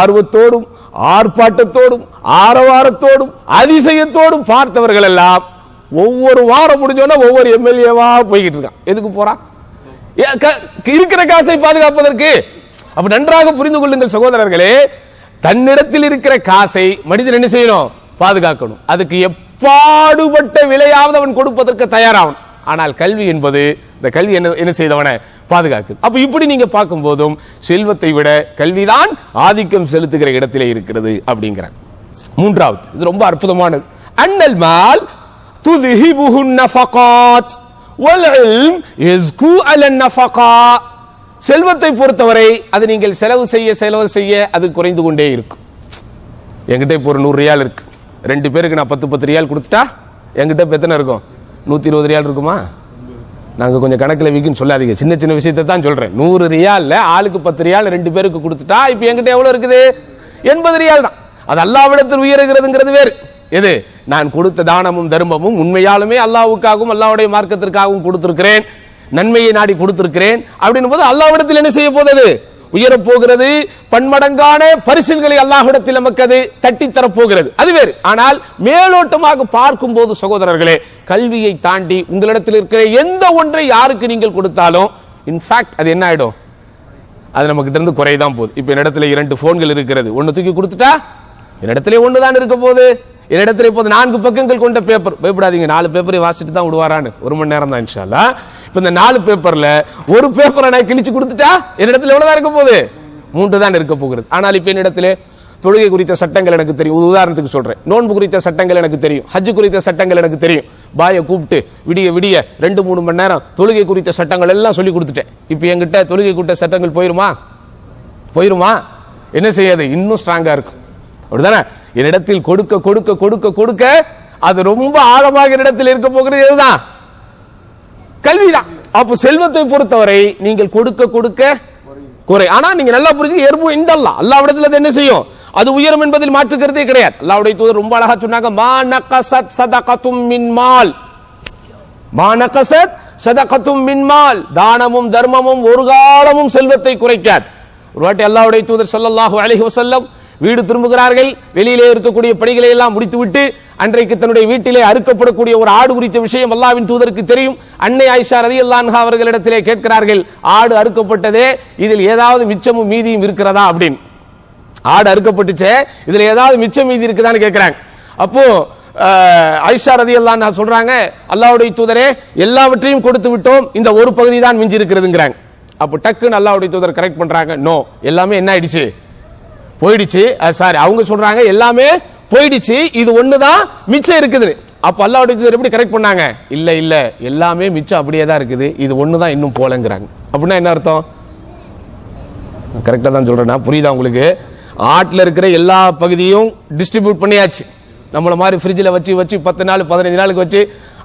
ஆர்வத்தோடும் ஆர்ப்பாட்டத்தோடும் ஆரவாரத்தோடும் அதிசயத்தோடும் பார்த்தவர்கள் எல்லாம் ஒவ்வொரு வாரம் முடிஞ்சோன்னா ஒவ்வொரு எம்எல்ஏவா போய்கிட்டு இருக்கான். எதுக்கு போறான்? இருக்கிற காசை பாதுகாப்பதற்கு. அப்ப நன்றாக புரிந்து கொள்ளுங்கள் சகோதரர்களே, தன்னிடத்தில் இருக்கிற காசை மனிதன் என்ன செய்யணும்? பாதுகாக்கணும். அதுக்கு எப்பாடுபட்ட விலையாவது அவன் கொடுப்பதற்கு தயாராகணும். ஆனால் கல்வி என்பது இந்த கல்வி என்ன செய்தவன பாதுகாக்குது. அப்ப இப்படி நீங்க பார்க்கும் போதும் செல்வத்தை விட கல்விதான் ஆதிக்கம் செலுத்துகிற இடத்திலே இருக்கிறது அப்படிங்கிறார். மூன்றாவது, இது ரொம்ப அற்புதமானது. அன்னல் மால் துذهبه النفقات والعلم يزكو على النفقة. செல்வத்தை பொறுத்தவரை அது நீங்கள் செலவு செய்ய அது குறைந்து கொண்டே இருக்கும். என்கிட்ட இப்போ ஒரு 100 ரியால் இருக்கு, 2 பேருக்கு நான் 10 ரியால் கொடுத்துட்டா என்கிட்ட எத்தனை இருக்கும்? 120 ரியால் இருக்குமா? நாங்க கொஞ்சம் கணக்குல வீக்குன்னு சொல்லாதீங்க, சின்ன சின்ன விஷயத்தை தான் சொல்றேன். 100 ரியால்ல ஆளுக்கு 10 ரியால் 2 பேருக்கு கொடுத்துட்டா இப்ப என்கிட்ட எவ்வளவு இருக்குது? 80 ரியால் தான். அது அல்லாஹ்விடத்தில் உயர்கிறதுங்கிறது வேறு. எது? நான் கொடுத்த தானமும் தர்மமும் உண்மையாலுமே அல்லாஹ்வுக்காகவும் அல்லாஹ்வுடைய மார்க்கத்திற்காகவும் கொடுத்திருக்கிறேன், நன்மையை நாடி கொடுத்திருக்கிறேன் அப்படின்னும் போது அல்லாஹ்விடத்தில் என்ன செய்ய போகுது? உயரப் போகிறது. பன்மடங்கான பரிசில்களை அல்லாஹ்விடத்தில் நமக்கு அது தட்டித்தரப் போகிறது, அது வேறு. ஆனால் மேலோட்டமாக பார்க்கும் போது சகோதரர்களே, கல்வியை தாண்டி உங்களிடத்தில் இருக்கிற எந்த ஒன்றை யாருக்கு நீங்கள் கொடுத்தாலும் இன்ஃபேக்ட் அது என்ன ஆயிடும்? அது நம்ம கிட்ட இருந்து குறைதான் போகுது. இப்ப என்னிடத்துல 2 போன்கள் இருக்கிறது, ஒன்னு தூக்கி கொடுத்துட்டா என்னிடத்துல ஒன்று தான் இருக்க போகுது. என்னிடத்துல இப்போது 4 பக்கங்கள் கொண்ட பேப்பர், பயப்படாதீங்க 4 பேப்பரை வாசிட்டு தான் விடுவாரான்னு, 1 மணி நேரம் தான் இன்ஷா அல்லாஹ். இப்ப இந்த 4 பேப்பர்ல ஒரு பேப்பரை நான் கிழிச்சு கொடுத்துட்டா என்னிடத்துல எவ்வளவுதான் இருக்க போகுது? 3 தான் இருக்க போகிறது. ஆனால் இப்ப என்னிடத்துல தொழுகை குறித்த சட்டங்கள் எனக்கு தெரியும். ஒரு உதாரணத்துக்கு சொல்றேன், நோன்பு குறித்த சட்டங்கள் எனக்கு தெரியும், ஹஜ் குறித்த சட்டங்கள் எனக்கு தெரியும். பாயை கூப்பிட்டு விடிய விடிய 2-3 மணி நேரம் தொழுகை குறித்த சட்டங்கள் எல்லாம் சொல்லி கொடுத்துட்டேன். இப்ப என்கிட்ட தொழுகை குறித்த சட்டங்கள் போயிருமா? என்ன செய்யாது? இன்னும் ஸ்ட்ராங்கா இருக்கும். அப்படிதானே? என்னிடத்தில் கொடுக்க கொடுக்க கொடுக்க கொடுக்க அது ரொம்ப ஆழமாக என்னிடத்தில் இருக்க போகிறது. இதுதான் கல்விதான். அப்ப செல்வத்தை பொறுத்தவரை நீங்கள் கொடுக்க கொடுக்க குறை. ஆனா நீங்க நல்லா புரிஞ்சு எர்பு இந்த அல்லாஹ்விடத்தில் என்ன செய்யும்? அது உயரும் என்பதில் மாற்றுக்கிறதே கிடையாது. அல்லாஹ்வுடைய தூதர் ரொம்ப அழகா சொன்னாங்க, மா நகஸத் ஸதகத்தும் மின் மால், மா நகஸத் ஸதகத்தும் மின் மால், தானமும் தர்மமும் ஒரு காலமும் செல்வத்தை குறைக்காது. ஒரு வாட்டி அல்லாஹ்வுடைய தூதர் ஸல்லல்லாஹு அலைஹி வஸல்லம் வீடு திரும்புகிறார்கள். வெளியிலே இருக்கக்கூடிய பணிகளை எல்லாம் முடித்துவிட்டு அன்றைக்கு தன்னுடைய வீட்டிலே அறுக்கப்படக்கூடிய ஒரு ஆடு குறித்த விஷயம் அல்லாஹ்வின் தூதருக்கு தெரியும். அன்னை ஆயிஷா ரலியல்லாஹு அன்ஹா அவர்களிடத்திலே கேட்கிறார்கள், ஆடு அறுக்கப்பட்டதே, இதில் ஏதாவது மிச்சமும் மீதியும் இருக்கிறதா அப்படின்னு. ஆடு அறுக்கப்பட்டுச்சே, இதுல ஏதாவது மிச்சம் மீதி இருக்குதான்னு கேட்கிறாங்க. அப்போ ஆயிஷா ரலியல்லாஹு அன்ஹா சொல்றாங்க, அல்லாஹ்வுடைய தூதரே எல்லாவற்றையும் கொடுத்து விட்டோம், இந்த ஒரு பகுதி தான் மிஞ்சி இருக்கிறதுங்கிறாங்க. அப்போ டக்குன்னு அல்லாஹ்வுடைய தூதர் கரெக்ட் பண்றாங்க, நோ, எல்லாமே என்ன ஆயிடுச்சு? போயிடுச்சு. சாரி, அவங்க சொல்றாங்க எல்லாமே போயிடுச்சு, இது ஒண்ணுதான் மிச்சம் இருக்குது. அப்ப அல்லாஹ்வுடைய தூதர் எப்படி கரெக்ட் பண்ணாங்க? இல்ல இல்ல, எல்லாமே மிச்சம் அப்படியே தான் இருக்குது, இது ஒண்ணுதான் இன்னும் போலங்கிறாங்க. அப்படின்னா என்ன அர்த்தம்? கரெக்டா தான் சொல்றேன்னா புரியுதா உங்களுக்கு? ஆட்ல இருக்கிற எல்லா பகுதியும் டிஸ்ட்ரிபியூட் பண்ணியாச்சு. நம்மள மாதிரி ஃப்ரிட்ஜில் வச்சு வச்சு 10 நாள் 15 நாளுக்கு வச்சு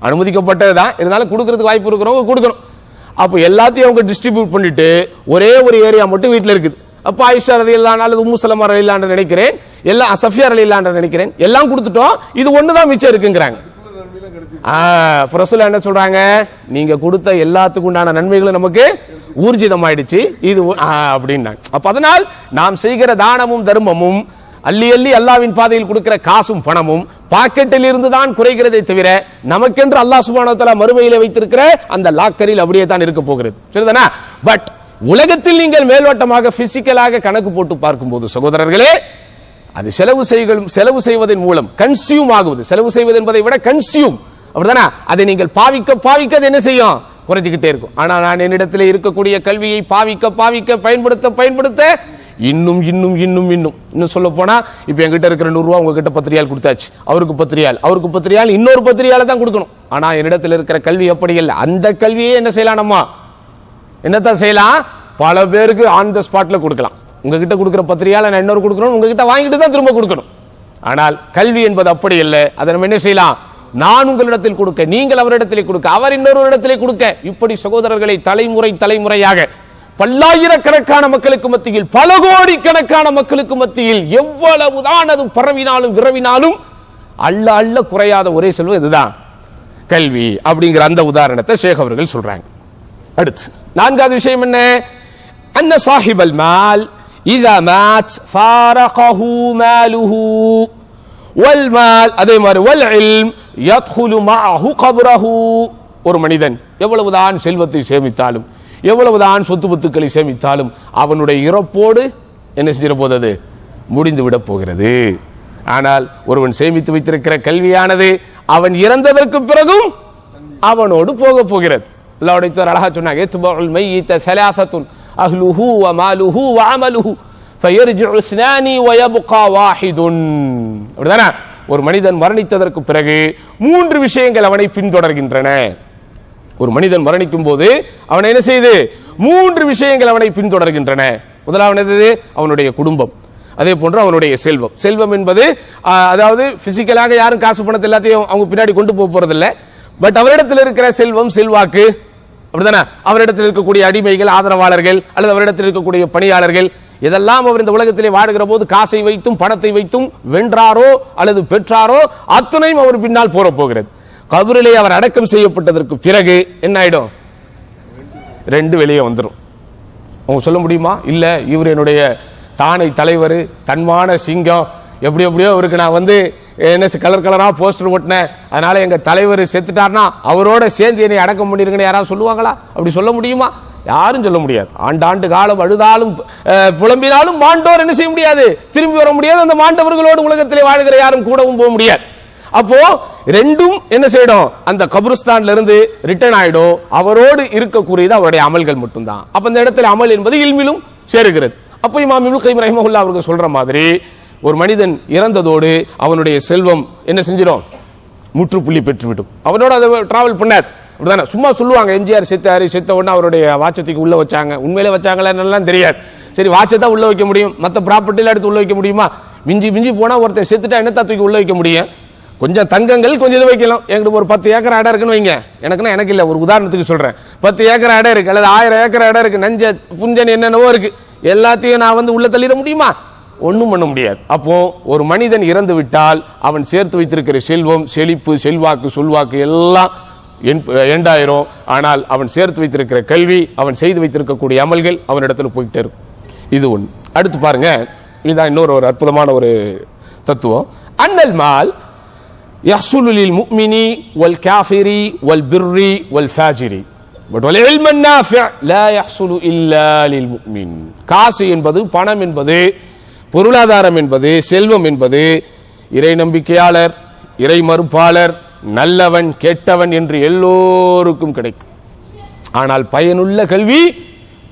அனுமதிக்கப்பட்டது தான், இருந்தாலும் கொடுக்கறதுக்கு வாய்ப்பு இருக்கிறவங்க கொடுக்கணும். அப்போ எல்லாத்தையும் அவங்க டிஸ்ட்ரிபியூட் பண்ணிட்டு ஒரே ஒரு ஏரியா மட்டும் வீட்டில் இருக்குது. அப்ப ஆயிஷா ரலியல்லாஹு அன்ஹா அல்லது உம்மு சலமா ரலியல்லாஹு அன்ஹா நினைக்கிறேன், எல்லாம் சஃபியா ரலியல்லாஹு அன்ஹா நினைக்கிறேன், எல்லாம் கொடுத்துட்டோம், இது ஒண்ணுதான் மிச்சம் இருக்குங்கிறாங்க. ரசூலுல்லாஹ் என்ன சொல்றாங்க? நீங்க கொடுத்த எல்லாத்துக்கும் உண்டான நன்மைகளும் நமக்கு ஊர்ஜிதம் ஆயிடுச்சு இது அப்படின்னாங்க. அப்ப அதனால் நாம் செய்கிற தானமும் தர்மமும் அள்ளி அள்ளி அல்லாஹ்வின் பாதையில் கொடுக்கிற காசும் பணமும் பாக்கெட்டில் இருந்து தான் குறைகிறதை தவிர நமக்கென்று அல்லாஹ் சுப்ஹானஹு வ தஆலா மறுமையிலே வைத்திருக்கிற அந்த லாக்கரில் அப்படியே தான் இருக்க போகிறது. சரிதானா? பட் உலகத்தில் நீங்கள் மேலோட்டமாக பிசிக்கலாக கணக்கு போட்டு பார்க்கும்போது சகோதரர்களே, அது செலவு செய்வதன் மூலம் கன்சியூம் ஆகுவது, செலவு செய்வது என்பதை விட கன்சியூம், அப்படிதானா? அதை நீங்கள் பாவிக்க பாவிக்க அது என்ன செய்யும்? குறைஞ்சிக்கிட்டே இருக்கும். ஆனா நான் என்னிடத்தில் இருக்கக்கூடிய கல்வியை பாவிக்க பாவிக்க பயன்படுத்த பயன்படுத்த இன்னும் இன்னும் இன்னும் இன்னும் இன்னும் சொல்ல போனா, இப்ப என்கிட்ட இருக்கிற 100 ரூபாய் உங்ககிட்ட 10 ரியால் கொடுத்தாச்சு, அவருக்கு 10 ரியால், அவருக்கு 10 ரியால், இன்னொரு 10 ரியால தான் கொடுக்கணும். ஆனா என்னிடத்தில் இருக்கிற கல்வி அப்படி இல்லை. அந்த கல்வியே என்ன செய்யலாம்? நம்ம என்னத்தான் செய்யலாம்? பல பேருக்கு ஆன் த ஸ்பாட்ல கொடுக்கலாம். உங்ககிட்ட கொடுக்கிற 10 ரியால நான் இன்னொரு கொடுக்கணும், உங்ககிட்ட வாங்கிட்டு தான் திரும்ப கொடுக்கணும். ஆனால் கல்வி என்பது அப்படி இல்லை. அதை நம்ம என்ன செய்யலாம்? நான் உங்களிடத்தில் கொடுக்க, நீங்கள் அவரிடத்திலே கொடுக்க, அவர் இன்னொரு இடத்திலே கொடுக்க, இப்படி சகோதரர்களை தலைமுறை தலைமுறையாக பல்லாயிரக்கணக்கான மக்களுக்கு மத்தியில், பல கோடிக்கணக்கான மக்களுக்கு மத்தியில் எவ்வளவுதான் அது பரவினாலும் விரவினாலும் அள்ள அள்ள குறையாத ஒரே செல்வம் இதுதான் கல்வி. அப்படிங்கிற அந்த உதாரணத்தை ஷேக் அவர்கள் சொல்றாங்க. அடுத்து 4வது விஷயம் என்ன? அன்ன சாஹிபல் மால் இதா மாத் ஃபாரகஹு மாலுஹு வல் மால், அதே மாதிரி வல் இல்ம் யத்குலு மஅஹு கப்ரஹு. ஒரு மனிதன் எவ்வளவுதான் செல்வத்தை சேமித்தாலும், எவ்வளவுதான் சொத்து பத்துக்களை சேமித்தாலும் அவனுடைய இறப்போடு என்ன செஞ்சிட போது? முடிந்து விட போகிறது. ஆனால் ஒருவன் சேமித்து வைத்திருக்கிற கல்வியானது அவன் இறந்ததற்கு பிறகும் அவனோடு போக போகிறது. அல்லாஹ்வுடைய தூதர் அழகா சொன்னாங்க, யத்பஉல் மய்யித ஸலாஸத்துன் அஹ்லுஹு வ மாலுஹு வ அமலுஹு ஃபயர்ஜிஉ இஸ்னானி வ யப்கா வாஹிதுன். அப்படிதானே? ஒரு மனிதன் மரணித்ததற்கு பிறகு 3 விஷயங்கள் அவனை பின்தொடர்கின்றன. ஒரு மனிதன் மரணிக்கும் போது அவனை என்ன செய்து 3 விஷயங்கள் அவனை பின்தொடர்கின்றன. முதலாவது அவனுடைய குடும்பம், அதே போன்று அவனுடைய செல்வம். செல்வம் என்பது அதாவது பிசிக்கலாக யாரும் காசு பணத்தை எல்லாத்தையும் அவங்க பின்னாடி கொண்டு போக போறதில்லை. பட் அவரிடத்தில் இருக்கிற செல்வம், செல்வாக்கு, அப்படிதானே? அவரிடத்தில் இருக்கக்கூடிய அடிமைகள், ஆதரவாளர்கள் அல்லது அவரிடத்தில் இருக்கக்கூடிய பணியாளர்கள், இதெல்லாம் அவர் இந்த உலகத்திலே வாடுகிற போது காசை வைத்தும் பணத்தை வைத்தும் வென்றாரோ அல்லது பெற்றாரோ அத்துணையும் அவர் பின்னால் போகிறது. கபரிலே அவர் அடக்கம் செய்யப்பட்டதற்கு பிறகு என்ன ஆயிடும்? ரெண்டு வெளியே வந்துடும். அவங்க சொல்ல முடியுமா? இல்ல, இவர் என்னுடைய தானை தலைவர், தன்மான சிங்கம், எப்படியோ இவருக்கு நான் என்ன கலர் கலரா போஸ்டர் ஓட்டினேன், அதனால எங்க தலைவர் செத்துட்டார்னா அவரோட சேர்ந்து என்னை அடக்கம் பண்ணிருக்கேன்னு யாராவது சொல்லுவாங்களா? அப்படி சொல்ல முடியுமா? யாரும் சொல்ல முடியாது. ஆண்டாண்டு காலம் அழுதாலும் புலம்பினாலும் மாண்டோர் என்ன செய்ய முடியாது? திரும்பி வர முடியாது. அந்த மாண்டவர்களோடு உலகத்திலே வாழ்கிற யாரும் கூடவும் போக முடியாது. அப்போ ரெண்டும் என்ன செய்யணும்? அந்த கபருஸ்தான்ல இருந்து ரிட்டர்ன் ஆயிடும். அவரோடு இருக்கக்கூடியது அவருடைய அமல்கள் மட்டும்தான். அப்ப இந்த இடத்துல அமல் என்பது இல்மிலும் சேருகிறது. அப்போ இமாம் இப்னு கய்யிம் ரஹிமஹுல்லாஹ் அவர்கள் சொல்ற மாதிரி ஒரு மனிதன் இறந்ததோடு அவனுடைய செல்வம் என்ன செஞ்சிடும்? முற்றுப்புள்ளி பெற்றுவிடும். அவனோட அதை டிராவல் பண்ணார். அப்படிதானே? சும்மா சொல்லுவாங்க, எம்ஜிஆர் செத்தாரு, செத்த உடனே அவருடைய வாட்சத்துக்கு உள்ள வச்சாங்க. உண்மையிலே வச்சாங்களா தெரியாது. சரி, வாட்சத்தை உள்ள வைக்க முடியும், மற்ற ப்ராப்பர்ட்டியில எடுத்து உள்ள வைக்க முடியுமா? மிஞ்சி போனா ஒருத்தர் செத்துட்டா என்னத்தா தூக்கி உள்ள வைக்க முடியும்? கொஞ்சம் தங்கங்கள், கொஞ்சம் இது வைக்கலாம். எங்களுக்கு ஒரு 10 ஏக்கர் இடம் இருக்குன்னு வைங்க. எனக்கு இல்ல, ஒரு உதாரணத்துக்கு சொல்றேன். 10 ஏக்கர் இடம் இருக்கு அல்லது 1000 ஏக்கர் இடம் இருக்கு, நஞ்ச புஞ்சன் என்னென்னவோ இருக்கு, எல்லாத்தையும் நான் உள்ள தள்ளிட முடியுமா? ஒண்ணும் பண்ண முடியாது. அப்போ ஒரு மனிதன் இறந்து விட்டால் அவன் சேர்த்து வைத்திருக்கிற செல்வம், செழிப்பு, செல்வாக்கு, சொல்வாக்கு எல்லாம் எண்டாயிரும். ஆனால் அவன் சேர்த்து வைத்திருக்கிற கல்வி, அவன் செய்து வைத்திருக்கக்கூடிய அமல்கள் அவனிடத்துல போயிட்டே இருக்கும். இது ஒன்று. அடுத்து பாருங்க, இதுதான் இன்னொரு அற்புதமான ஒரு தத்துவம். அன்னல் மால் يحصل للمؤمن والكافر والبر والفاجر والعلم النافع لا يحصل إلا للمؤمن. காசு என்பது, பணம் என்பது, பொருளாதாரம் என்பது, செல்வம் என்பது இறை நம்பிக்கையாளர், இறை மறுப்பாளர், நல்லவன், கெட்டவன் என்று எல்லோருக்கும் கிடைக்கும். ஆனால் பயனுள்ள கல்வி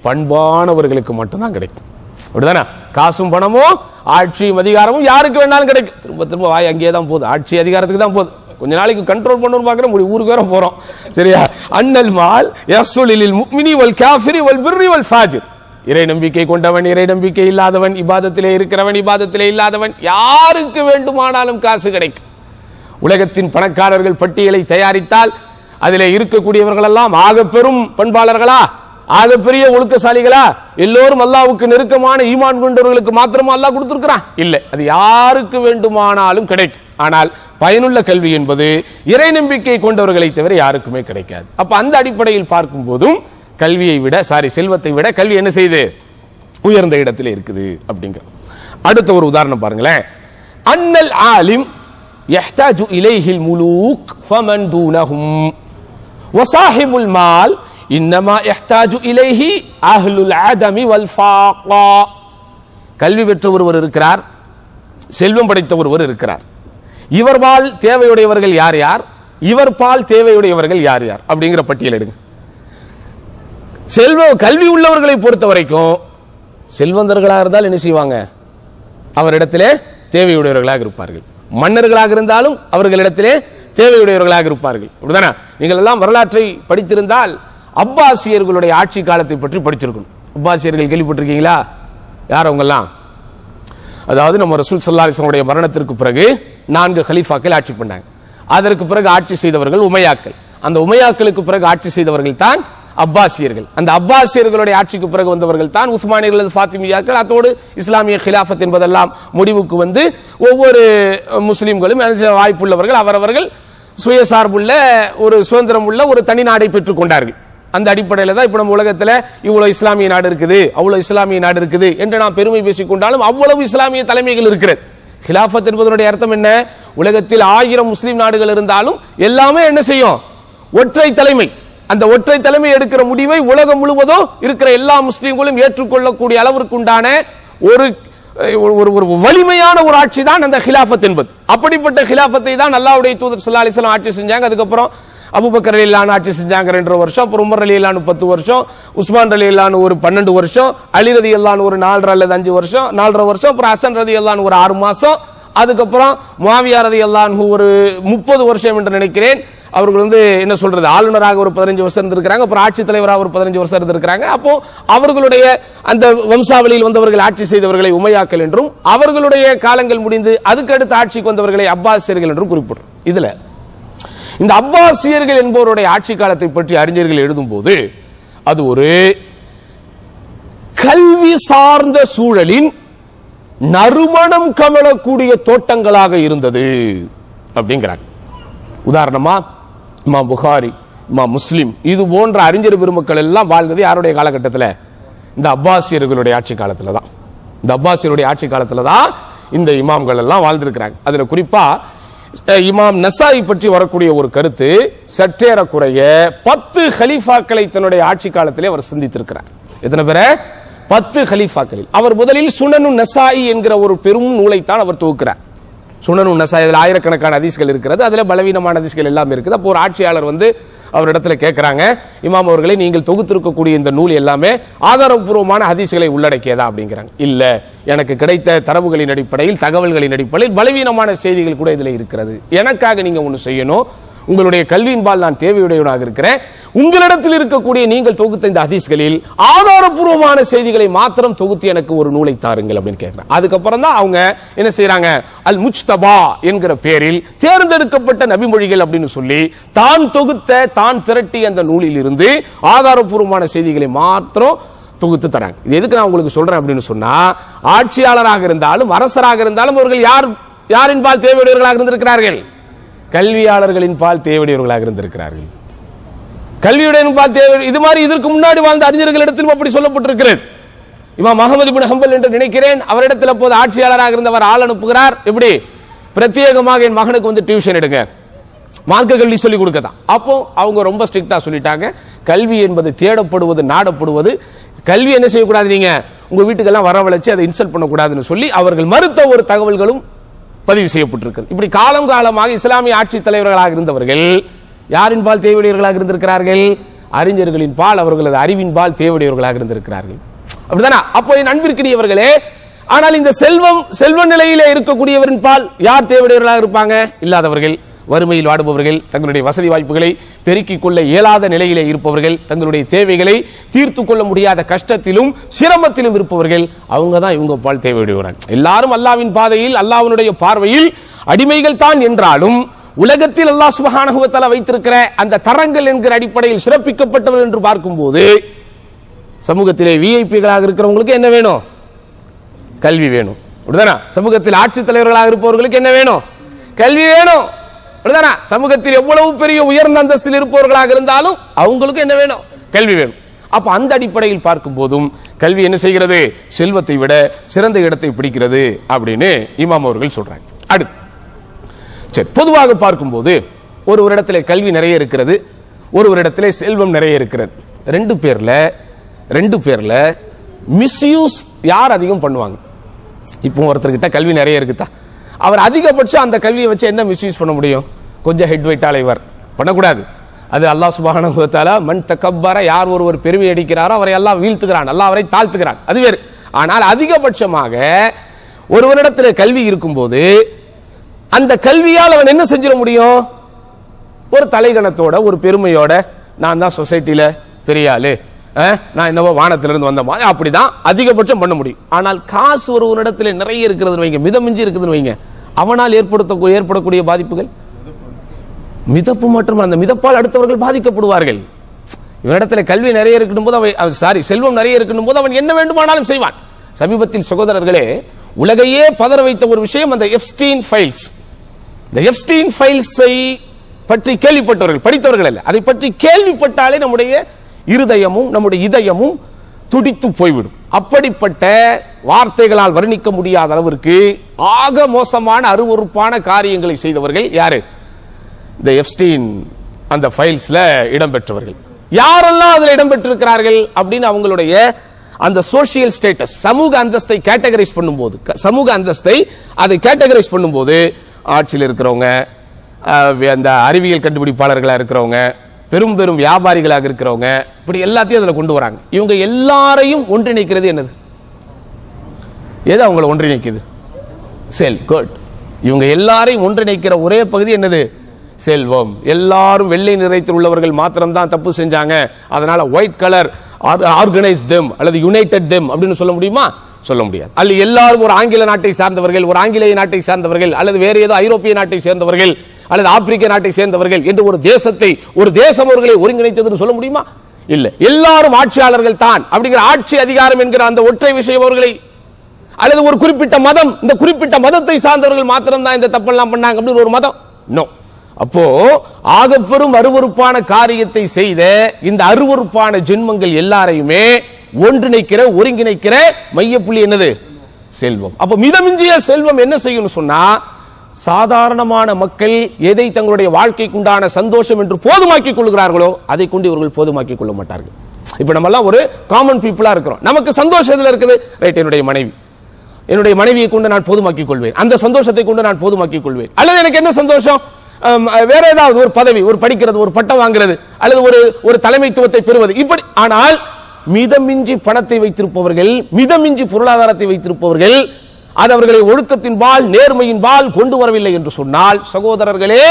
பண்பானவர்களுக்கு மட்டும்தான் கிடைக்கும். அப்படிதானே? காசும் பணமும் ஆட்சியும் அதிகாரமும் யாருக்கு வேணாலும் கிடைக்கும். திரும்ப வாய் அங்கேயே தான் போகுது, ஆட்சி அதிகாரத்துக்கு தான் போகுது. கொஞ்ச நாளைக்கு கண்ட்ரோல் பண்ணணும் பார்க்குறோம், ஊருக்கு வேற போறோம். சரியா? அன்னல் மால் யஹ்சுலில் முஃமினி வல் காஃபிரி வல் பிர்ரி வல் ஃபாஜிர். இறை நம்பிக்கை கொண்டவன், இறை நம்பிக்கை இல்லாதவன், இபாதத்திலே இருக்கிறவன், இபாதத்திலே இல்லாதவன், யாருக்கு வேண்டுமானாலும் காசு கிடைக்கும். உலகத்தின் பணக்காரர்கள் பட்டியலை தயாரித்தால் அதிலே இருக்கக்கூடியவர்கள் எல்லாம் ஆக பெரும் பண்பாளர்களா, ஆக பெரிய ஒழுக்கசாலிகளா? எல்லோரும் அல்லாஹ்வுக்கு நெருக்கமான ஈமான் கொண்டவர்களுக்கு மாத்திரமா அல்லாஹ் கொடுத்திருக்கிறான்? இல்லை, அது யாருக்கு வேண்டுமானாலும் கிடைக்கும். ஆனால் பயனுள்ள கல்வி என்பது இறை நம்பிக்கை கொண்டவர்களை தவிர யாருக்குமே கிடைக்காது. அப்ப அந்த அடிப்படையில் பார்க்கும் போதும் கல்வியை விட, செல்வத்தை விட கல்வி என்ன செய்யுது? உயர்ந்த இடத்துல இருக்குது அப்படிங்கிற. அடுத்த ஒரு உதாரணம் பாருங்களேன். அன்னல் ஆலிம் யஹ்தாஜு இலைஹில் முலூக் ஃபமன் தூனஹும் வஸாஹிபுல் மால் இன்னமா யஹ்தாஜு இலைஹி அஹ்லுல் அதமி வல் ஃபாகா. கல்வி பெற்ற ஒருவர் இருக்கிறார், செல்வம் படைத்த ஒருவர் இருக்கிறார். இவர்பால் தேவையுடையவர்கள் யார் யார், இவர் பால் தேவையுடையவர்கள் யார் யார் அப்படிங்கிற பட்டியல் எடுங்க. கல்வி உள்ளவர்களை பொறுத்த வரைக்கும் செல்வந்தர்களாக இருந்தால் என்ன செய்வாங்க? அவரிடத்திலே தேவையுடையவர்களாக இருப்பார்கள். மன்னர்களாக இருந்தாலும் அவர்களிடத்திலே தேவையுடையவர்களாக இருப்பார்கள். அப்படிதானே? நீங்கள் எல்லாம் வரலாற்றை படித்திருந்தால் அப்பாசியர்களுடைய ஆட்சி காலத்தை பற்றி படிச்சிருக்கணும். அப்பாசியர்கள் கேள்விப்பட்டிருக்கீங்களா? யார் அவங்கெல்லாம்? அதாவது நம்ம ரசூல் ஸல்லல்லாஹு அலைஹி வஸல்லம் மரணத்திற்கு பிறகு 4 கலீஃபாக்கள் ஆட்சி பண்ணாங்க. அதற்கு பிறகு ஆட்சி செய்தவர்கள் உமையாக்கள். அந்த உமையாக்களுக்கு பிறகு ஆட்சி செய்தவர்கள் தான் அப்பாசியர்கள். அந்த அப்பாசியர்களுடைய ஆட்சிக்கு பிறகு வந்தவர்கள் தான் உஸ்மானியர்கள், ஃபாத்திமியாக்கள். அதோடு இஸ்லாமிய கிலாஃபத் என்பதெல்லாம் முடிவுக்கு வந்து ஒவ்வொரு முஸ்லிம்களும் வாய்ப்புள்ளவர்கள் அவரவர்கள் சுயசார்புள்ள ஒரு சுதந்திரம் உள்ள ஒரு தனி நாடை பெற்றுக் கொண்டார்கள். அந்த அடிப்படையில் தான் இப்ப நம்ம உலகத்தில் இவ்வளவு இஸ்லாமிய நாடு இருக்குது, அவ்வளவு இஸ்லாமிய நாடு இருக்குது என்று நாம் பெருமை பேசிக் கொண்டாலும் அவ்வளவு இஸ்லாமிய தலைமைகள் இருக்கிறது. கிலாஃபத் என்பதனுடைய அர்த்தம் என்ன? உலகத்தில் 1000 முஸ்லிம் நாடுகள் இருந்தாலும் எல்லாமே என்ன செய்யும்? ஒற்றை தலைமை. அந்த ஒற்றை தலைமை எடுக்கிற முடிவை உலகம் முழுவதும் இருக்கிற எல்லா முஸ்லிம்களும் ஏற்றுக்கொள்ளக்கூடிய அளவிற்கு உண்டான ஒரு வலிமையான ஒரு ஆட்சி தான் அந்த கிலாஃபத் என்பது. அப்படிப்பட்ட கிலாஃபத்தை தான் அல்லாஹ்வுடைய தூதர் ஸல்லல்லாஹு அலைஹி வஸல்லம் ஆட்சி செஞ்சாங்க. அதுக்கப்புறம் அபூபக்கர் ரலியல்லாஹு அன்ஹு ஆட்சி செஞ்சாங்க 2 வருஷம். அப்புறம் உமர் ரலியல்லாஹு அன்ஹு 10 வருஷம், உஸ்மான் ரலியல்லாஹு அன்ஹு ஒரு 12 வருஷம், அலி ரலியல்லாஹு அன்ஹு ஒரு 4 அல்லது 5 வருஷம், 4.5 வருஷம், அப்புறம் ஹசன் ரலியல்லாஹு அன்ஹு ஒரு 6 மாசம், அதுக்கப்புறம் முஆவியா ரலியல்லாஹு அன்ஹு ஒரு 30 வருஷம் என்று நினைக்கிறேன். அவர்கள் என்ன சொல்றது, ஆளுநராக ஒரு 15 வருஷம் இருந்திருக்காங்க, அப்புறம் ஆட்சி தலைவராக ஒரு 15 வருஷம் இருந்திருக்காங்க. அப்போ அவர்களுடைய அந்த வம்சாவளியில் வந்தவர்கள் ஆட்சி செய்தவர்களை உமையாக்கள் என்றும், அவர்களுடைய காலங்கள் முடிந்து அதுக்கு அடுத்து ஆட்சிக்கு வந்தவர்களை அப்பாசியர்கள் என்றும் குறிப்பிடும். இதுல இந்த அப்பாசியர்கள் என்பவருடைய ஆட்சி காலத்தை பற்றி அறிஞர்கள் எழுதும் போது அது ஒரு கல்வி சார்ந்த சூழலின் நறுமணம் கமலக்கூடிய தோட்டங்களாக இருந்தது அப்படிங்கிறாங்க. உதாரணமா இமாம் புகாரி, இமாம் முஸ்லிம் இது போன்ற அறிஞர் பெருமக்கள் எல்லாம் வாழ்ந்தது யாருடைய காலகட்டத்தில்? இந்த அப்பாசியர்களுடைய ஆட்சி காலத்துல தான். இந்த அப்பாசியருடைய ஆட்சி காலத்துல தான் இந்த இமாம்கள் எல்லாம் வாழ்ந்திருக்கிறாங்க. அதுல குறிப்பா இமாம் நசாயி பற்றி வரக்கூடிய ஒரு கருத்து, சற்றேறக்குறைய 10 ஹலீஃபாக்களை தன்னுடைய ஆட்சி காலத்திலே அவர் சிந்தித்திருக்கிறார். எத்தனை பேரை? 10 ஹலீஃபாக்களில் அவர் முதலில் சுனனு நசாயி என்கிற ஒரு பெரும் நூலைத்தான் அவர் தொகுக்கிறார். சுனனு நசாயி, அதில் ஆயிரக்கணக்கான ஹதீஸ்கள் இருக்கிறது, அதுல பலவீனமான ஹதீஸ்கள் எல்லாம் இருக்குது. அப்போ ஒரு ஆட்சியாளர் வந்து அவரிடத்துல கேட்கிறாங்க, இமாம் அவர்களை நீங்கள் தொகுத்திருக்கக்கூடிய இந்த நூல் எல்லாமே ஆதாரபூர்வமான ஹதீஸ்களை உள்ளடக்கியதா அப்படிங்கிறாங்க. இல்ல, எனக்கு கிடைத்த தரவுகளின் அடிப்படையில், தகவல்களின் அடிப்படையில் பலவீனமான செய்திகள் கூட இதுல இருக்கிறது. எனக்காக நீங்க ஒண்ணு செய்யணும், உங்களுடைய கல்வியின்பால் நான் தேவையுடையவனாக இருக்கிறேன், உங்களிடத்தில் இருக்கக்கூடிய நீங்கள் தொகுத்த இந்த ஹதீஸ்களில் ஆதாரபூர்வமான செய்திகளை மாத்திரம் தொகுத்து எனக்கு ஒரு நூலை தாருங்கள் அப்படின்னு கேட்கிறேன். அதுக்கப்புறம் தான் அவங்க என்ன செய்யறாங்க, அல் முஜ்தபா என்கிற பெயரில் தேர்ந்தெடுக்கப்பட்ட நபிமொழிகள் அப்படின்னு சொல்லி தான் தொகுத்த, தான் திரட்டிய அந்த நூலில் இருந்து ஆதாரபூர்வமான செய்திகளை மாத்திரம் தொகுத்து தராங்க. இது எதுக்கு நான் உங்களுக்கு சொல்றேன் அப்படின்னு சொன்னா, ஆட்சியாளராக இருந்தாலும் அரசராக இருந்தாலும் அவர்கள் யாரின்பால் தேவையுடையவர்களாக இருந்திருக்கிறார்கள்? கல்வியாளர்களின் பால் தேவையுடையவர்களாக இருந்திருக்கிறார்கள். கல்வியுடைய பால் தேவை. இது மாதிரி இதற்கு முன்னாடி வாழ்ந்த அறிஞர்களிடத்திலும் அப்படி சொல்லப்பட்டிருக்கிறது. இமாம் அஹ்மத் இப்னு ஹம்பல் என்று நினைக்கிறேன், அவரிடத்தில் அப்போது ஆட்சியாளராக இருந்தவர் ஆள் அனுப்புகிறார். எப்படி? பிரத்யேகமாக என் மகனுக்கு வந்து டியூஷன் எடுங்க, மார்க்க கல்வி சொல்லிக் கொடுக்கதான். அப்போ அவங்க ரொம்ப ஸ்ட்ரிக்டா சொல்லிட்டாங்க, கல்வி என்பது தேடப்படுவது, நாடப்படுவது. கல்வி என்ன செய்யக்கூடாது, நீங்க உங்க வீட்டுக்கெல்லாம் வரவழைச்சு அதை இன்சல்ட் பண்ணக்கூடாதுன்னு சொல்லி அவர்கள் மறுத்த ஒரு தகவல்களும் பதிவு செய்யப்பட்டிருக்கிறது. இப்படி காலம் காலமாக இஸ்லாமிய ஆட்சி தலைவர்களாக இருந்தவர்கள் யாரின் பால் தேவையுடையவர்களாக இருந்திருக்கிறார்கள்? அறிஞர்களின் பால், அவர்களது அறிவின் பால் தேவையுடையவர்களாக இருந்திருக்கிறார்கள். அப்படிதானா? அப்போ என் அன்பிற்கினியவர்களே, ஆனால் இந்த செல்வ நிலையிலே இருக்கக்கூடியவரின் பால் யார் தேவையுடையவர்களாக இருப்பாங்க? இல்லாதவர்கள், வறுமையில் வாடுபவர்கள், தங்களுடைய வசதி வாய்ப்புகளை பெருக்கிக் கொள்ள இயலாத நிலையிலே இருப்பவர்கள், தங்களுடைய தேவைகளை தீர்த்து கொள்ள முடியாத கஷ்டத்திலும் சிரமத்திலும் இருப்பவர்கள், அவங்க தான் இவங்க பால் தேவையுடையவர்கள். எல்லாரும் அல்லாஹ்வின் பாதையில், அல்லாஹ்வுடைய பார்வையில் அடிமைகள் தான் என்றாலும் உலகத்தில் அல்லாஹ் சுப்ஹானஹு வ தஆலா வைத்திருக்கிற அந்த தரங்கள் என்கிற அடிப்படையில் சிறப்பிக்கப்பட்டவர் என்று பார்க்கும்போது சமூகத்திலே விஐபிகளாக இருக்கிறவங்களுக்கு என்ன வேணும்? கல்வி வேணும். அப்படிதானா? சமூகத்தில் ஆட்சி தலைவர்களாக இருப்பவர்களுக்கு என்ன வேணும்? கல்வி வேணும். அப்படிதானா? சமூகத்தில் எவ்வளவு பெரிய உயர்ந்த அந்தஸ்தில் இருப்பவர்களாக இருந்தாலும் அவங்களுக்கு என்ன வேணும்? கல்வி வேணும். அப்ப அந்த அடிப்படையில் பார்க்கும் போதும் கல்வி என்ன செய்கிறது? செல்வத்தை விட சிறந்த இடத்தை பிடிக்கிறது அப்படின்னு இமாம் அவர்கள் சொல்றாங்க. அடுத்து, சரி, பொதுவாக பார்க்கும்போது ஒரு இடத்துல கல்வி நிறைய இருக்கிறது, ஒரு இடத்துல செல்வம் நிறைய இருக்கிறது. ரெண்டு பேர்ல மிஸ்யூஸ் யார் அதிகம் பண்ணுவாங்க? இப்போ ஒருத்தர்கிட்ட கல்வி நிறைய இருக்குதா, அவர் அதிகபட்சம் அந்த கல்வியை வச்சு என்ன மிஸ்யூஸ் பண்ண முடியும்? கொஞ்சம் ஹெட் வெயிட்டால இவர் பண்ணக்கூடாது. அது அல்லாஹ் சுப்ஹானஹு வ தஆலா மன் தகப்பர, யார் ஒருவர் பெருமை அடிக்கிறாரோ அவரை அல்லாஹ் வீழ்த்துகிறான், அல்லாஹ் அவரை தாழ்த்துகிறான், அது வேறு. ஆனால் அதிகபட்சமாக ஒருவரிடத்தில் கல்வி இருக்கும்போது அந்த கல்வியால் அவன் என்ன செஞ்சிட முடியும்? ஒரு தலைகணத்தோட, ஒரு பெருமையோட, நான் தான் சொசைட்டில பெரிய ஆளு, நான் என்னவோ வானத்திலிருந்து வந்த மாதிரி அப்படிதான் அதிகபட்சம் பண்ண முடியும். ஆனால் காசு ஒரு இடத்துல நிறைய இருக்கிறது வைங்க, மிதமிஞ்சி இருக்குதுன்னு வைங்க, அவனால் ஏற்படக்கூடிய பாதிப்புகள் மிதப்பு மற்றும் அந்த மிதப்பால் அடுத்தவர்கள் பாதிக்கப்படுவார்கள். இவனிடத்துல கல்வி நிறைய இருக்கணும் போது செல்வம் நிறைய இருக்கணும் போது அவன் என்ன வேண்டுமானாலும் செய்வான். சமீபத்தில் சகோதரர்களே, உலகையே பதற வைத்த ஒரு விஷயம் அந்த எப்ஸ்டீன் ஃபைல்ஸ். இந்த எப்ஸ்டீன் ஃபைல்ஸை பற்றி கேள்விப்பட்டவர்கள், படித்தவர்கள் அல்ல, அதை பற்றி கேள்விப்பட்டாலே நம்முடைய இருதயமும் நம்முடைய இதயமும் துடித்து போய்விடும். அப்படிப்பட்ட வார்த்தைகளால் வர்ணிக்க முடியாத அளவிற்கு ஆக மோசமான அருவருப்பான காரியங்களை செய்தவர்கள் யாரு? இந்த எப்ஸ்டீன் அந்த ஃபைல்ஸ்ல இடம்பெற்றவர்கள். யாரெல்லாம் அதுல இடம்பெற்றிருக்கிறார்கள் அப்படின்னு அவங்களுடைய அந்த சோசியல் ஸ்டேட்டஸ், சமூக அந்தஸ்தை கேட்டகரைஸ் பண்ணும்போது, அதை கேட்டகரைஸ் பண்ணும்போது ஆட்சியில் இருக்கிறவங்க, அந்த அறிவியல் கண்டுபிடிப்பாளர்களா இருக்கிறவங்க, பெரும் பெரும் வியாபாரிகளாக இருக்கிறவங்க, இப்படி எல்லாத்தையும் அதுல கொண்டு வராங்க. இவங்க எல்லாரையும் ஒன்றிணைக்கிறது என்னது? எது அவங்களை ஒன்றிணைக்குது? குட். இவங்க எல்லாரையும் ஒன்றிணைக்கிற ஒரே பகுதி என்னது? செல்வம். எல்லாரும் வெள்ளை நிறத்தில் உள்ளவர்கள் மாத்திரம் தான் தப்பு செஞ்சாங்க, அதனால ஒயிட் கலர் ஆர்கனைஸ் தெம் அல்லது யுனைடெட் தெம் அப்படின்னு சொல்ல முடியுமா? சொல்ல முடியாது. அல்லது எல்லாரும் ஒரு ஆங்கில நாட்டை சார்ந்தவர்கள், ஒரு ஆங்கிலேய நாட்டை சார்ந்தவர்கள், அல்லது வேற ஏதோ ஐரோப்பிய நாட்டை சேர்ந்தவர்கள், அல்லது ஆப்பிரிக்க நாட்டை சேர்ந்தவர்கள் என்று ஒரு தேசத்தை, ஒரு தேசம் அவர்களை ஒருங்கிணைத்தது சொல்ல முடியுமா? இல்ல. எல்லாரும் ஆட்சியாளர்கள் தான் அப்படிங்கிற ஆட்சி அதிகாரம் என்கிற அந்த ஒற்றை விஷயம் அவர்களை, அல்லது ஒரு குறிப்பிட்ட மதம், இந்த குறிப்பிட்ட மதத்தை சார்ந்தவர்கள் மாத்திரம் தான் இந்த தப்பெல்லாம் பண்ணாங்க அப்படின்னு ஒரு மதம். நோ. அப்போ ஆகப்பெரும் அருவருப்பான காரியத்தை செய்த இந்த அருவருப்பான ஜென்மங்கள் எல்லாரையுமே ஒன்றிணைக்கிற, ஒருங்கிணைக்கிற மையப்புள்ளி என்னது? செல்வம். அப்ப மிதமிஞ்சிய செல்வம் என்ன செய்யும் சொன்னா, சாதாரணமான மக்கள் எதை தங்களுடைய வாழ்க்கைக்குண்டான சந்தோஷம் என்று போதுமாக்கிக் கொள்கிறார்களோ அதை கொண்டு இவர்கள் போதுமாக்கிக் கொள்ள மாட்டார்கள். இப்ப நம்ம எல்லாம் ஒரு காமன் பீப்புளா இருக்கிறோம். நமக்கு சந்தோஷம் எதுல இருக்குது? ரைட், என்னுடைய மனைவியை கொண்டு நான் போதுமாக்கிக் கொள்வேன், அந்த சந்தோஷத்தை கொண்டு நான் போதுமாக்கிக் கொள்வேன். அல்லது எனக்கு என்ன சந்தோஷம், வேற ஏதாவது ஒரு பதவி, ஒரு படிக்கிறது, ஒரு பட்டம் வாங்குறது, அல்லது ஒரு தலைமைத்துவத்தை பெறுவது, இப்படி. ஆனால் மிதமிஞ்சி பணத்தை வைத்திருப்பவர்கள், மிதமிஞ்சி பொருளாதாரத்தை வைத்திருப்பவர்கள், அது அவர்களை ஒழுக்கத்தின்பால், நேர்மையின்பால் கொண்டு வரவில்லை என்று சொன்னால், சகோதரர்களே,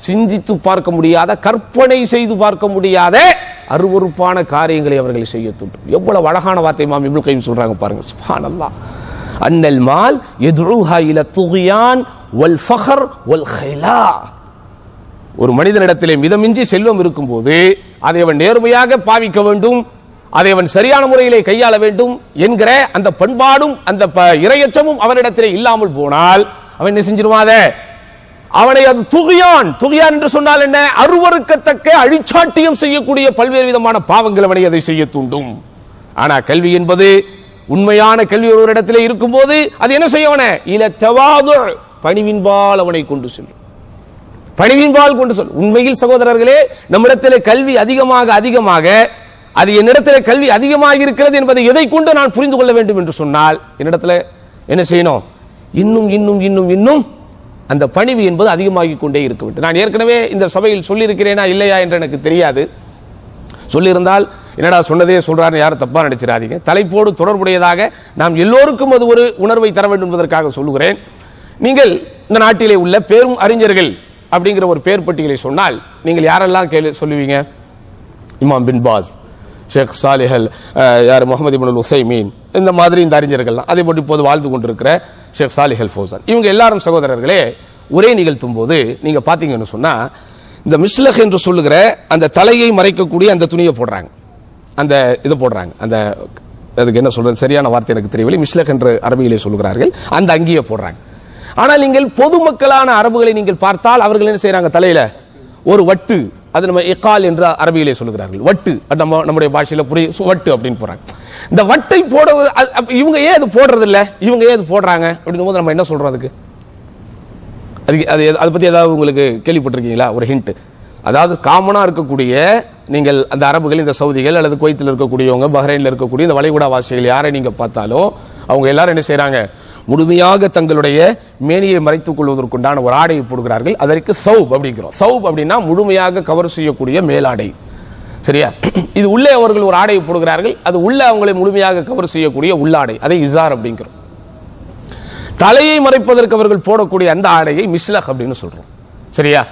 சிந்தித்து பார்க்க முடியாத, கற்பனை செய்து பார்க்க முடியாத அருவருப்பான காரியங்களை அவர்கள் செய்ய தூண்டும். எவ்வளவு அழகான வார்த்தை இமாம் இப்னு கய்யிம் சொல்றாங்க பாருங்க. சுப்ஹானல்லாஹ். அன்னல் மால் யதுஹா இல துகியான் வல் ஃபக்ர் வல் கைலா. ஒரு மனிதனிடத்திலே மிதமிஞ்சி செல்வம் இருக்கும்போது அதை அவன் நேர்மையாக பாவிக்க வேண்டும், அதை அவன் சரியான முறையிலே கையாள வேண்டும் என்கிற அந்த பண்பாடும் அந்த இரையச்சமும் அவனிடத்திலே இல்லாமல் போனால் அவன் என்ன செஞ்சிருவாத, அவனை அது துகியான் என்று சொன்னால் என்ன, அருவருக்கத்தக்க அழிச்சாட்டியம் செய்யக்கூடிய பல்வேறு விதமான பாவங்கள் அவனை அதை செய்ய தூண்டும். ஆனா கல்வி என்பது, உண்மையான கல்வி ஒரு இடத்திலே இருக்கும் போது அது என்ன செய்யவன, இல தவாது, பணிவின்பால் அவனை கொண்டு செல்லும், பணிவின்பால் கொண்டு செல்லும். உண்மையில் சகோதரர்களே, நம்மிடத்திலே கல்வி அதிகமாக அது என்னிடத்திலே கல்வி அதிகமாக இருக்கிறது என்பதை எதை கொண்டு நான் புரிந்து கொள்ள வேண்டும் என்று சொன்னால், என்னிடத்துல என்ன செய்யணும், இன்னும் இன்னும் இன்னும் இன்னும் அந்த பணிவு என்பது அதிகமாகிக் கொண்டே இருக்க வேண்டும். நான் ஏற்கனவே இந்த சபையில் சொல்லியிருக்கிறேனா இல்லையா என்று எனக்கு தெரியாது. சொல்லியிருந்தால் என்னடா சொன்னதே சொல்றாரு, யாரும் தப்பா நினைச்சிடாதீங்க. தலைப்போடு தொடர்புடையதாக நாம் எல்லோருக்கும் அது ஒரு உணர்வை தர வேண்டும் என்பதற்காக சொல்லுகிறேன். நீங்கள் இந்த நாட்டிலே உள்ள பெரும் அறிஞர்கள் அப்படிங்கிற ஒரு பேர் பட்டியலை சொன்னால் நீங்கள் யாரெல்லாம் சொல்லுவீங்க? இமாம் பின் பாஸ், ஷேக் சாலிஹல், யார் முகமது இப்னுல் உசைமீன், இந்த மாதிரி இந்த அறிஞர்கள்லாம், அதே போட்டு இப்போது வாழ்ந்து கொண்டிருக்கிற ஷேக் சாலிஹல் ஃபௌசான், இவங்க எல்லாரும் சகோதரர்களே ஒரே நிகழ்த்தும் போது நீங்க பாத்தீங்கன்னு சொன்னா, இந்த மிஸ்லக் என்று சொல்லுகிற அந்த தலையை மறைக்கக்கூடிய அந்த துணியை போடுறாங்க, அந்த இதை போடுறாங்க, அந்த அதுக்கு என்ன சொல்றது சரியான வார்த்தை எனக்கு தெரியவில்லை, மிஸ்லக் என்று அரபியிலே சொல்லுகிறார்கள், அந்த அங்கியை போடுறாங்க. ஆனால் நீங்கள் பொதுமக்களான அரபுகளை நீங்கள் பார்த்தால் அவர்கள் என்ன செய்யறாங்க, தலையில ஒரு வட்டு, அது நம்ம இகால் என்று அரபியிலே சொல்லுகிறார்கள், வட்டு, நம்முடைய பாஷையில புரிய வட்டு அப்படின்னு போறாங்க. இந்த வட்டை போட இவங்க ஏன் அது போடுறது இல்ல, இவங்க ஏன் அது போடுறாங்க அப்படின்னும் போது நம்ம என்ன சொல்றோம் அதுக்கு? அதை பத்தி ஏதாவது உங்களுக்கு கேள்விப்பட்டிருக்கீங்களா? ஒரு ஹிண்ட். அதாவது காமனா இருக்கக்கூடிய நீங்கள் அந்த அரபுகள், இந்த சவுதிகள் அல்லது குவைத்தில் இருக்கக்கூடியவங்க, பஹ்ரைன்ல இருக்கக்கூடிய இந்த வளைகுடா வாசிகள் யாரை நீங்க பார்த்தாலும் அவங்க எல்லாரும் என்ன செய்யறாங்க, முழுமையாக தங்களுடைய மேனியை மறைத்துக் கொள்வதற்குண்டான ஒரு ஆடையை போடுகிறார்கள். அதற்கு சௌப் அப்படிங்கிறோம். சௌப் அப்படின்னா முழுமையாக கவர் செய்யக்கூடிய மேலாடை, சரியா? இது உள்ளே அவர்கள் ஒரு ஆடையை போடுகிறார்கள், அது உள்ள அவங்களை முழுமையாக கவர் செய்யக்கூடிய உள்ளாடை, அதை இசார் அப்படிங்கிறோம். தலையை மறைப்பதற்கு அவர்கள் போடக்கூடிய அந்த ஆடையை மிஸ்லக் அப்படின்னு சொல்றோம், சரியா?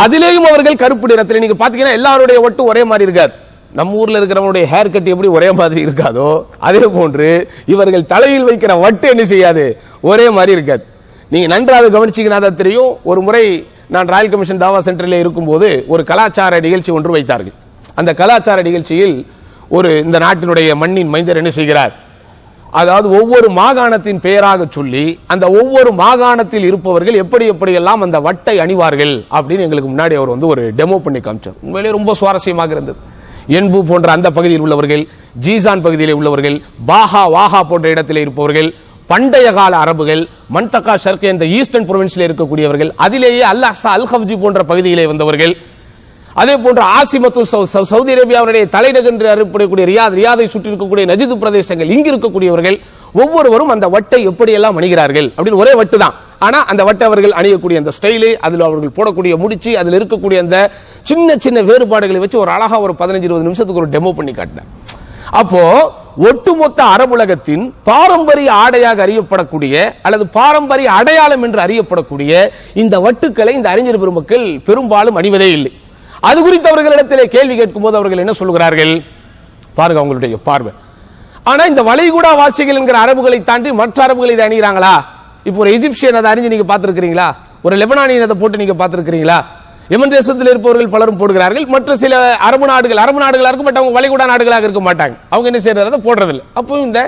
அதிலேயும் அவர்கள் கருப்பு நிறத்தில், நீங்க பாத்தீங்கன்னா எல்லாருடைய ஒட்டும் ஒரே மாதிரி இருக்காது. நம்ம ஊர்ல இருக்கிறவங்களுடைய ஹேர் கட் எப்படி ஒரே மாதிரி இருக்காதோ அதே போன்று இவர்கள் தலையில் வைக்கிற வட்டு என்ன செய்யாது, ஒரே மாதிரி இருக்காது. நீங்க நன்றாக கவனிச்சீங்கன்னா தெரியும். ஒரு முறை நான் ராயல் கமிஷன் தாவா சென்டரில் இருக்கும்போது ஒரு கலாச்சார நிகழ்ச்சி ஒன்று வைத்தார்கள். அந்த கலாச்சார நிகழ்ச்சியில் ஒரு இந்த நாட்டினுடைய மண்ணின் மைந்தர் என்ன செய்கிறார், அதாவது ஒவ்வொரு மாகாணத்தின் பெயராக சொல்லி அந்த ஒவ்வொரு மாகாணத்தில் இருப்பவர்கள் எப்படி எப்படியெல்லாம் அந்த வட்டை அணிவார்கள் அப்படின்னு எங்களுக்கு முன்னாடி அவர் வந்து ஒரு டெமோ பண்ணி காமிச்சார். உண்மையிலே ரொம்ப சுவாரஸ்யமாக இருந்தது. என்பு போன்ற அந்த பகுதியில் உள்ளவர்கள், ஜீசான் பகுதியில் உள்ளவர்கள், பாஹா வாஹா போன்ற இடத்தில் இருப்பவர்கள், பண்டைய கால அரபுகள், மன்தகா ஷர்க் என்ற ஈஸ்டர்ன் புரோவின்ஸில் இருக்கக்கூடியவர்கள், அதிலேயே அல் அஹ்ஸா அல் ஹவ்ஜி போன்ற பகுதியிலே வந்தவர்கள், அதே போன்ற ஆசிமத்து சவுதி அரேபியாவுடைய தலைநகர் என்று அறியப்படக்கூடிய ரியாதை சுற்றி இருக்கக்கூடிய நஜிது பிரதேசங்கள், இங்கு இருக்கக்கூடியவர்கள் ஒவ்வொருவரும் அந்த வட்டை எப்படியெல்லாம் அணிகிறார்கள் அப்படின்னு ஒரே வட்டு தான். ஆனா அந்த வட்டை அவர்கள் அணியக்கூடிய அந்த ஸ்டைலு, அதில் அவர்கள் போடக்கூடிய முடிச்சு, அதில் இருக்கக்கூடிய அந்த சின்ன சின்ன வேறுபாடுகளை வச்சு ஒரு அழகா ஒரு 15-20 நிமிஷத்துக்கு ஒரு டெமோ பண்ணி காட்டினார். அப்போ ஒட்டுமொத்த அரபுலகத்தின் பாரம்பரிய ஆடையாக அறியப்படக்கூடிய அல்லது பாரம்பரிய அடையாளம் என்று அறியப்படக்கூடிய இந்த வட்டுக்களை இந்த அறிஞர் பெருமக்கள் பெரும்பாலும் அணிவதே இல்லை. அது குறித்து அவர்களிடத்திலே கேள்வி கேட்கும் போது அவர்கள் என்ன சொல்கிறார்கள் பாருங்க, அவங்களுடைய பார்வை. ஆனா இந்த வளைகுடா வாசிகள் என்கிற அரபுகளை தாண்டி மற்ற அரபுகளை இதை அணிகிறாங்களா? இப்போ ஒரு எஜிப்சியன் அதை அறிஞ்சு நீங்க பார்த்திருக்கிறீங்களா? ஒரு லெபனானியனை போட்டு நீங்க பார்த்திருக்கிறீங்களா? யமன் தேசத்தில் இருப்பவர்கள் பலரும் போடுகிறார்கள். மற்ற சில அரபு நாடுகளா இருக்கும், பட் அவங்க வளைகுடா நாடுகளாக இருக்க மாட்டாங்க. அவங்க என்ன செய்யறத போடுறதில்லை. அப்போ இந்த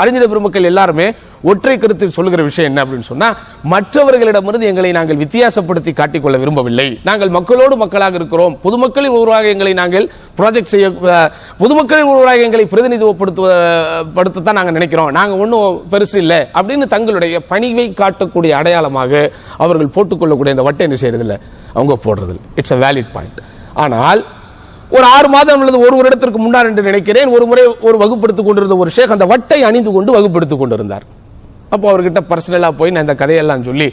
அறிஞர் பெருமக்கள் எல்லாருமே ஒற்றை கருத்தில் சொல்லுகிற விஷயம் என்ன அப்படின்னு சொன்னா, மற்றவர்களிடமிருந்து எங்களை நாங்கள் வித்தியாசப்படுத்தி காட்டிக்கொள்ள விரும்பவில்லை. நாங்கள் மக்களோடு மக்களாக இருக்கிறோம். பொதுமக்களின் ஒருவராக எங்களை நாங்கள் ப்ராஜெக்ட் செய்ய, பொதுமக்களின் ஒருவராக எங்களை பிரதிநிதித்துவப்படுத்தத்தான் நாங்கள் நினைக்கிறோம். நாங்க ஒன்றும் பெருசு இல்லை அப்படின்னு தங்களுடைய பணிவை காட்டக்கூடிய அடையாளமாக அவர்கள் போட்டுக்கொள்ளக்கூடிய இந்த வட்டை என்ன செய்யறதில்லை, அவங்க போடுறதில்லை. It's a valid point. ஆனால் ஒரு 6 மாதம் அல்லது ஒரு வருடத்திற்கு முன்னால் என்று நினைக்கிறேன், ஒரு முறை ஒரு வகுப்படுத்திக் கொண்டிருந்த ஒரு ஷேக் அந்த வட்டை அணிந்து கொண்டு வகுப்படுத்திக் கொண்டிருந்தார். அப்போ அவர்கிட்ட பர்சனலா போய் நான் இந்த கதையெல்லாம் சொல்லி,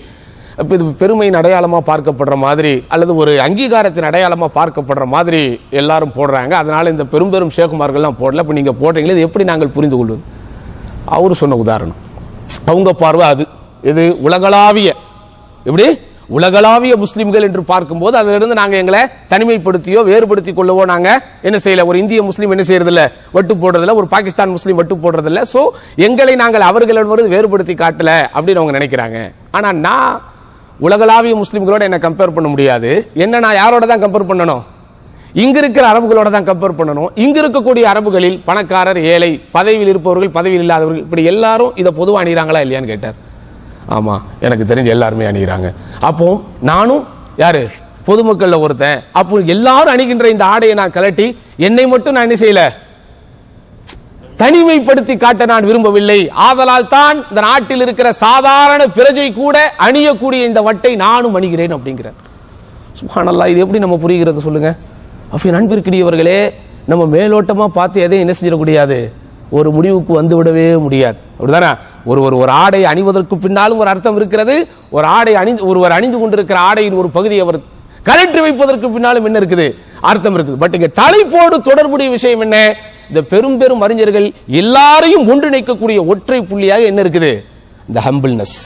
அப்ப இது பெருமையின் அடையாளமா பார்க்கப்படுற மாதிரி அல்லது ஒரு அங்கீகாரத்தின் அடையாளமா பார்க்கப்படுற மாதிரி எல்லாரும் போடுறாங்க, அதனால இந்த பெரும் ஷேகுமார்கள்லாம் போடல, இப்ப நீங்க போடுறீங்களே இது எப்படி நாங்கள் புரிந்து கொள்வது? அவரு சொன்ன உதாரணம், அவங்க பார்வை அது இது உலகளாவிய, எப்படி உலகளாவிய முஸ்லிம்கள் என்று பார்க்கும்போது அதிலிருந்து நாங்க எங்களை தனிமைப்படுத்தியோ வேறுபடுத்திக் கொள்ளவோ நாங்க என்ன செய்யல. ஒரு இந்திய முஸ்லீம் என்ன செய்யறதில்ல, வட்டு போடுறதில்ல. ஒரு பாகிஸ்தான் முஸ்லீம் வட்டு போடுறதில்ல. சோ எங்களை நாங்கள் அவர்களிடமிருந்து வேறுபடுத்தி காட்டல அப்படின்னு அவங்க நினைக்கிறாங்க. ஆனா நான் உலகளாவிய முஸ்லிம்களோட என்ன கம்பேர் பண்ண முடியாது. என்ன நான் யாரோட தான் கம்பேர் பண்ணணும்? இங்க இருக்கிற அரபுகளோட தான் கம்பேர் பண்ணணும். இங்க இருக்கக்கூடிய அரபுகளில் பணக்காரர், ஏழை, பதவியில் இருப்பவர்கள், பதவியில் இல்லாதவர்கள், இப்படி எல்லாரும் இதை பொதுவா அணிகிறாங்களா இல்லையான்னு கேட்டார். ஆமா, எனக்கு தெரிஞ்ச எல்லாருமே அணிகிறாங்க. அப்போ நானும் யாரு, பொதுமக்கள்ல ஒருத்தன். அப்போ எல்லாரும் அணிகின்ற இந்த ஆடையை நான் கலட்டி என்னை மட்டும் நான் என்ன செய்யல, தனிமைப்படுத்தி காட்ட நான் விரும்பவில்லை. ஆதலால் தான் இந்த நாட்டில் இருக்கிற சாதாரண பிரஜை கூட அணியக்கூடிய இந்த வட்டை நானும் அணிகிறேன் அப்படிங்கிறார். சுப்ஹானல்லாஹ், இது எப்படி நம்ம புரிகிறது சொல்லுங்க? அப்ப நண்பிற்கிடையவர்களே, நம்ம மேலோட்டமா பார்த்து எதையும் என்ன செஞ்சிட முடியாது, ஒரு முடிவுக்கு வந்து விடவே முடியாது. அப்படிதானே? ஒரு ஆடை அணிவதற்கு பின்னாலும் ஒரு அர்த்தம் இருக்கிறது. ஒரு ஆடை ஒருவர் அணிந்து கொண்டிருக்கிற ஆடையின் ஒரு பகுதி அவர் கலற்றி வைப்பதற்கு பின்னாலும் என்ன இருக்குது, அர்த்தம் இருக்குது. பட் இங்க தலைப்போடு தொடர்புடைய விஷயம் என்ன? இந்த பெரும் அறிஞர்கள் எல்லாரையும் ஒன்றிணைக்கக்கூடிய ஒற்றை புள்ளியாக என்ன இருக்குது, இந்த ஹம்பிள்னஸ்,